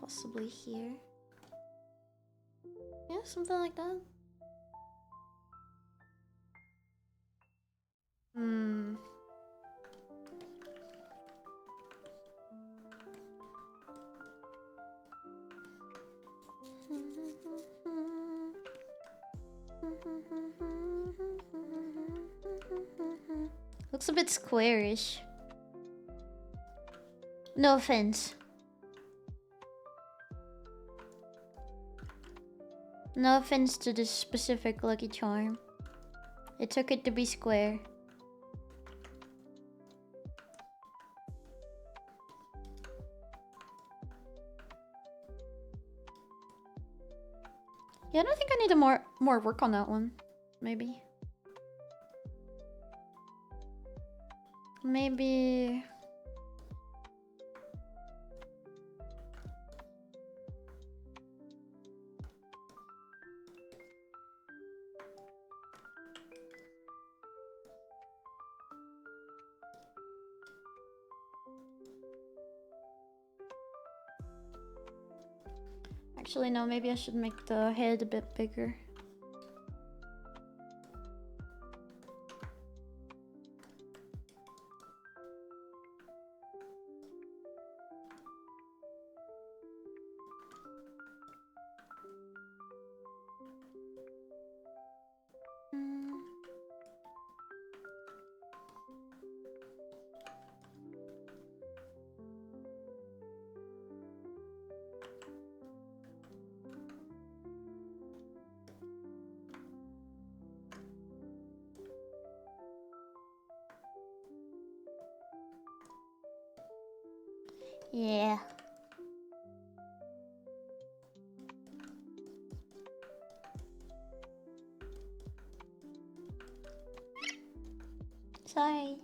Possibly here. Yeah, something like that. Looks a bit squarish. No offense. No offense to this specific Lucky Charm. It took it to be square. Yeah, I don't think I need more work on that one. Maybe. Maybe... Actually, no, maybe I should make the head a bit bigger. Yeah. Sorry.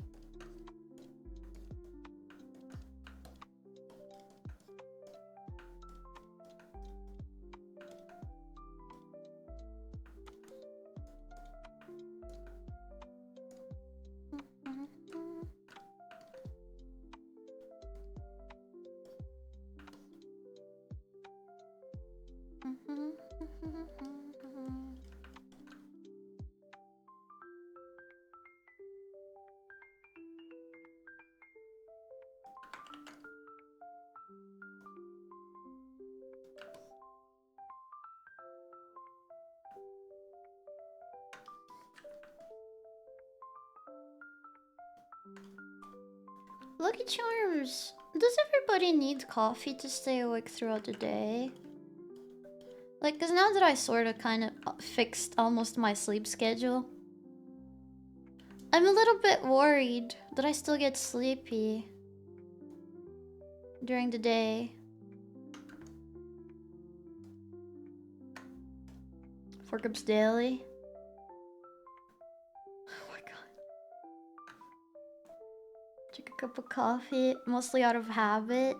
Lucky Charms! Does everybody need coffee to stay awake throughout the day? Like, cause now that I sorta kinda fixed almost my sleep schedule, I'm a little bit worried that I still get sleepy during the day. 4 cups daily. Oh my god. Drink a cup of coffee, mostly out of habit.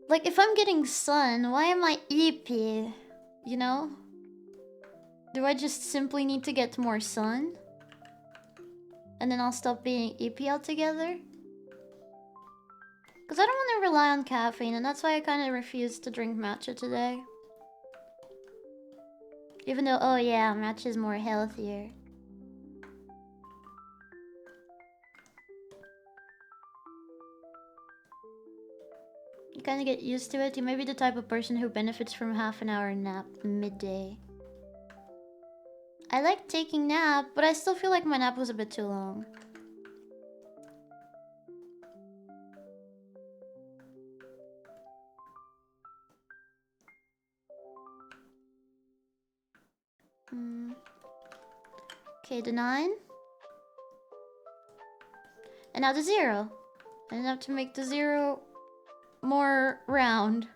Like, if I'm getting sun, why am I eepy? You know? Do I just simply need to get more sun? And then I'll stop being eepy altogether? Because I don't want to rely on caffeine, and that's why I kind of refused to drink matcha today. Even though, oh yeah, matcha's more healthier. You kind of get used to it. You may be the type of person who benefits from half an hour nap midday. I like taking nap, but I still feel like my nap was a bit too long. Okay, the 9. And now the 0. I have to make the 0 more round.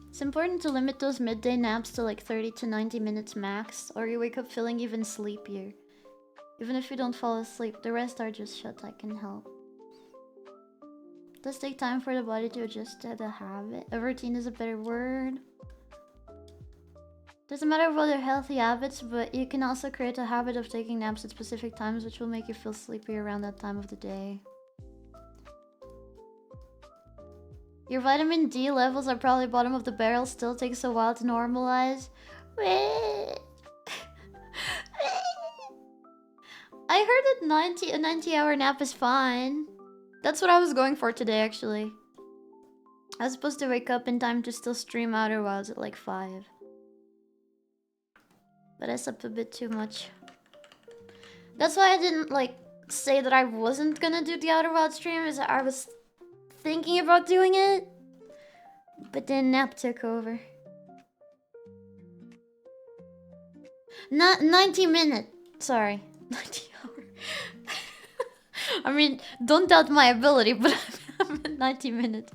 It's important to limit those midday naps to like 30 to 90 minutes max, or you wake up feeling even sleepier. Even if you don't fall asleep, the rest are just shut that can help. It does take time for the body to adjust to the habit. A routine is a better word. Doesn't matter about their healthy habits, but you can also create a habit of taking naps at specific times, which will make you feel sleepy around that time of the day. Your vitamin D levels are probably bottom of the barrel, still takes a while to normalize. I heard that a 90-hour nap is fine. That's what I was going for today, actually. I was supposed to wake up in time to still stream Outer Wilds at like 5. But I slept a bit too much. That's why I didn't like say that I wasn't gonna do the Outer Wilds stream, is that I was thinking about doing it, but then nap took over. Not 90 minutes. Sorry, 90 hours. I mean, don't doubt my ability, but I'm at 90 minutes.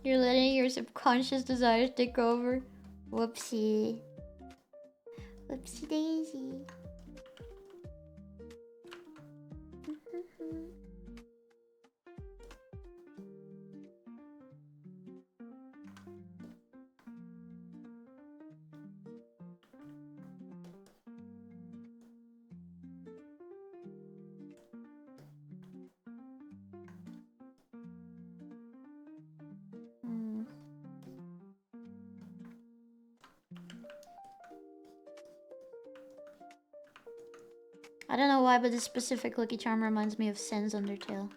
You're letting your subconscious desires take over. Whoopsie. Whoopsie daisy. I don't know why, but this specific Lucky Charm reminds me of Sen's Undertale.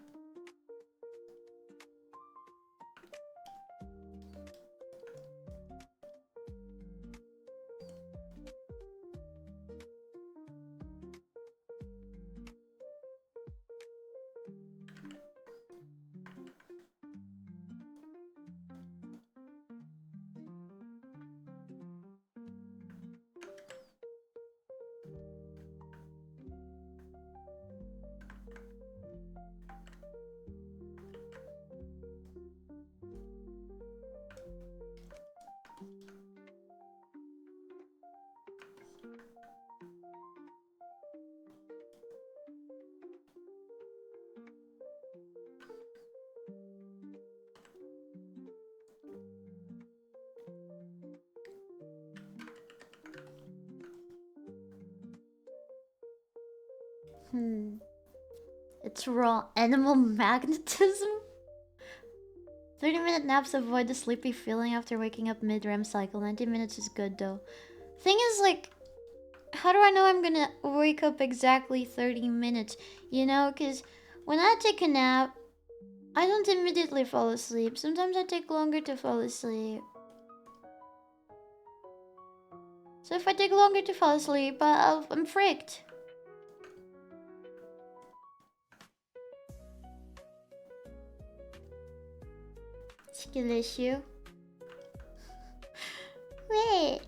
It's raw animal magnetism. 30-minute naps avoid the sleepy feeling after waking up mid-REM cycle. 90 minutes is good though. Thing is, like, how do I know I'm gonna wake up exactly 30 minutes? You know, because when I take a nap, I don't immediately fall asleep. Sometimes I take longer to fall asleep. So if I take longer to fall asleep, I'm fricked. Skill issue. Wait.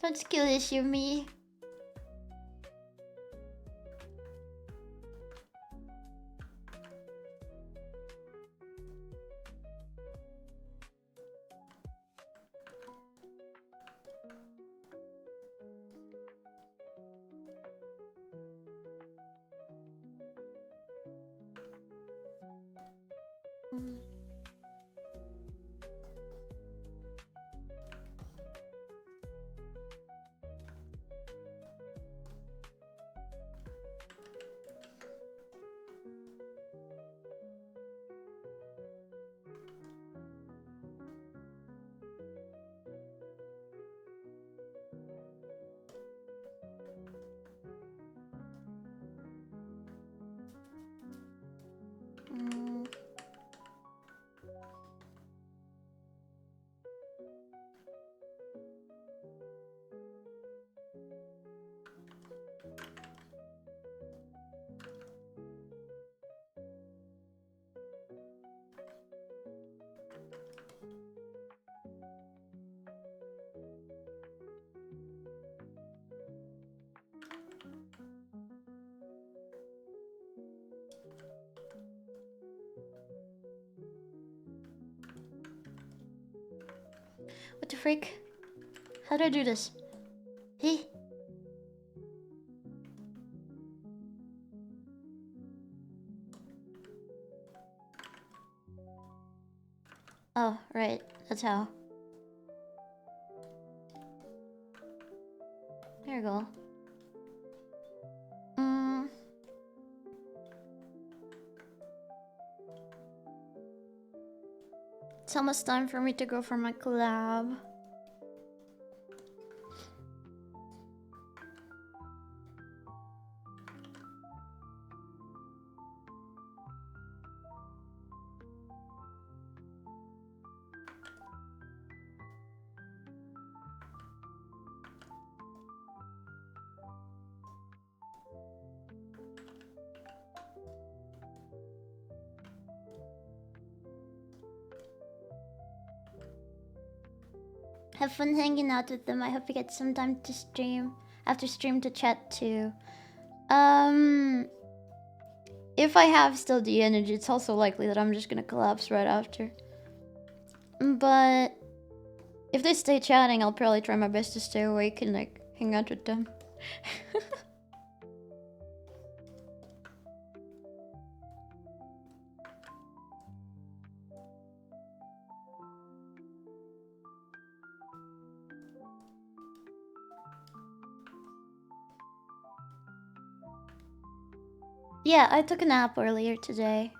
Don't skill issue me. What the freak? How do I do this? Hey. Oh, right. That's how. There you go. It's almost time for me to go for my collab. Have fun hanging out with them. I hope you get some time to stream. After stream to chat too. If I have still the energy, it's also likely that I'm just gonna collapse right after. But if they stay chatting, I'll probably try my best to stay awake and like hang out with them. Yeah, I took a nap earlier today.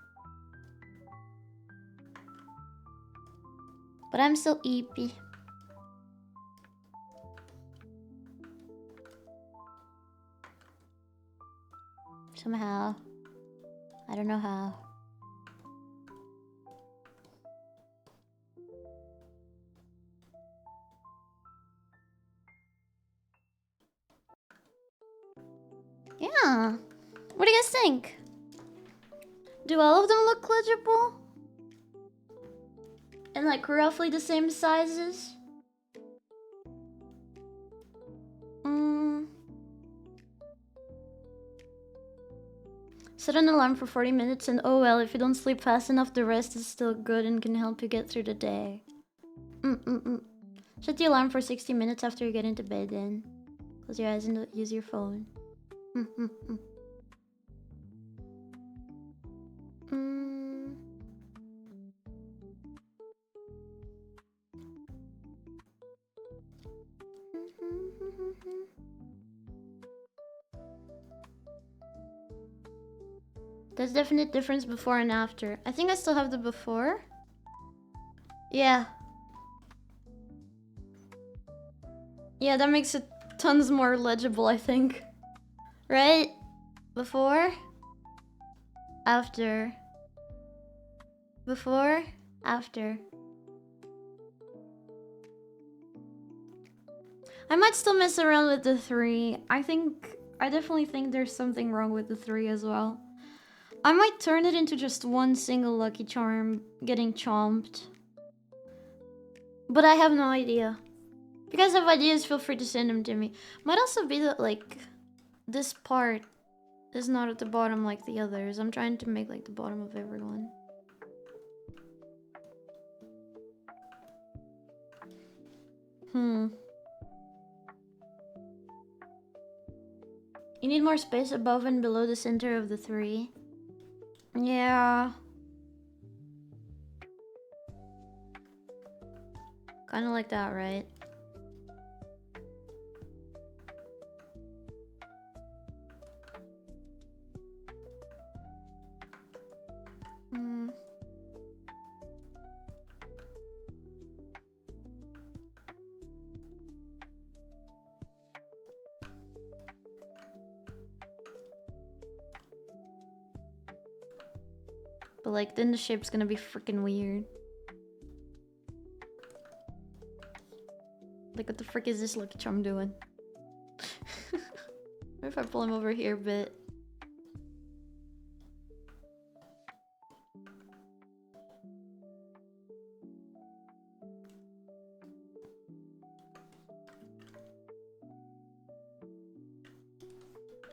But I'm still eepy. Somehow. I don't know how. Yeah. What do you guys think? Do all of them look legible? And like roughly the same sizes? Set an alarm for 40 minutes and oh well, if you don't sleep fast enough, the rest is still good and can help you get through the day. Set the alarm for 60 minutes after you get into bed then. Close your eyes and don't use your phone. There's definite difference before and after. I think I still have the before. Yeah. Yeah, that makes it tons more legible, I think. Right? Before? After. Before? After. I might still mess around with the 3. I definitely think there's something wrong with the 3 as well. I might turn it into just one single Lucky Charm getting chomped. But I have no idea. If you guys have ideas, feel free to send them to me. Might also be that, like, this part is not at the bottom like the others. I'm trying to make, like, the bottom of everyone. You need more space above and below the center of the 3. Yeah. Kind of like that, right? But like, then the shape's gonna be freaking weird. Like, what the frick is this Lucky Charm doing? What if I pull him over here a bit?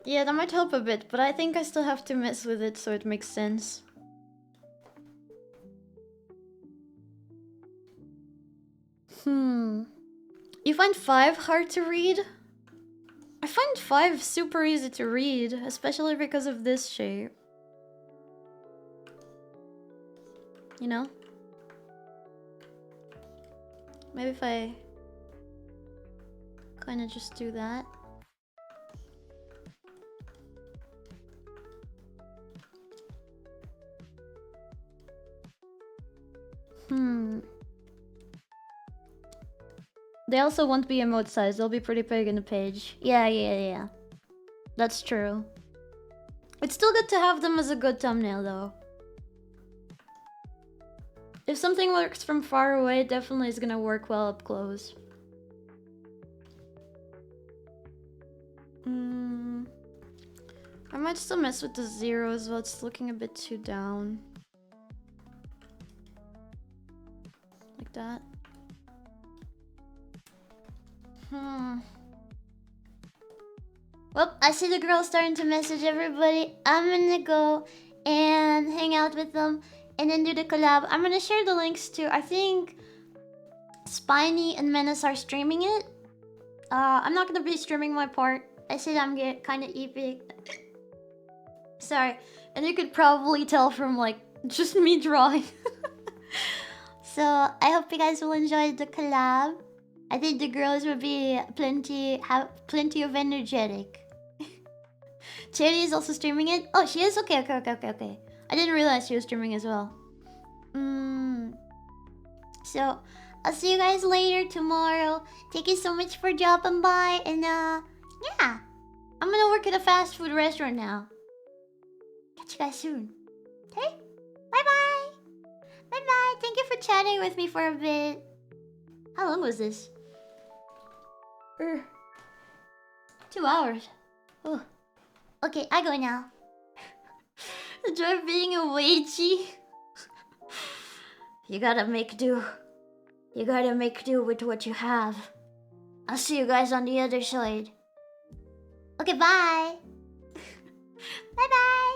Yeah, that might help a bit, but I think I still have to mess with it so it makes sense. You find 5 hard to read? I find 5 super easy to read, especially because of this shape. You know? Maybe if I kind of just do that. They also won't be emote size, they'll be pretty big in the page. Yeah. That's true. It's still good to have them as a good thumbnail though. If something works from far away, it definitely is gonna work well up close. I might still mess with the zeros, but it's looking a bit too down. Like that. Well, I see the girls starting to message everybody. I'm gonna go and hang out with them and then do the collab. I'm gonna share the links to, I think Spiny and Menace are streaming it. I'm not gonna be streaming my part. I said I'm getting kind of epic. Sorry. And you could probably tell from like just me drawing. So I hope you guys will enjoy the collab. I think the girls will be have plenty of energetic. Cherry is also streaming it. Oh, she is? Okay. I didn't realize she was streaming as well. So I'll see you guys later tomorrow. Thank you so much for dropping by, and yeah, I'm gonna work at a fast food restaurant now. Catch you guys soon. Okay? Bye. Thank you for chatting with me for a bit. How long was this? 2 hours. Oh. Okay, I go now. The joy of being a 𝥔T. You gotta make do. You gotta make do with what you have. I'll see you guys on the other side. Okay, bye. Bye.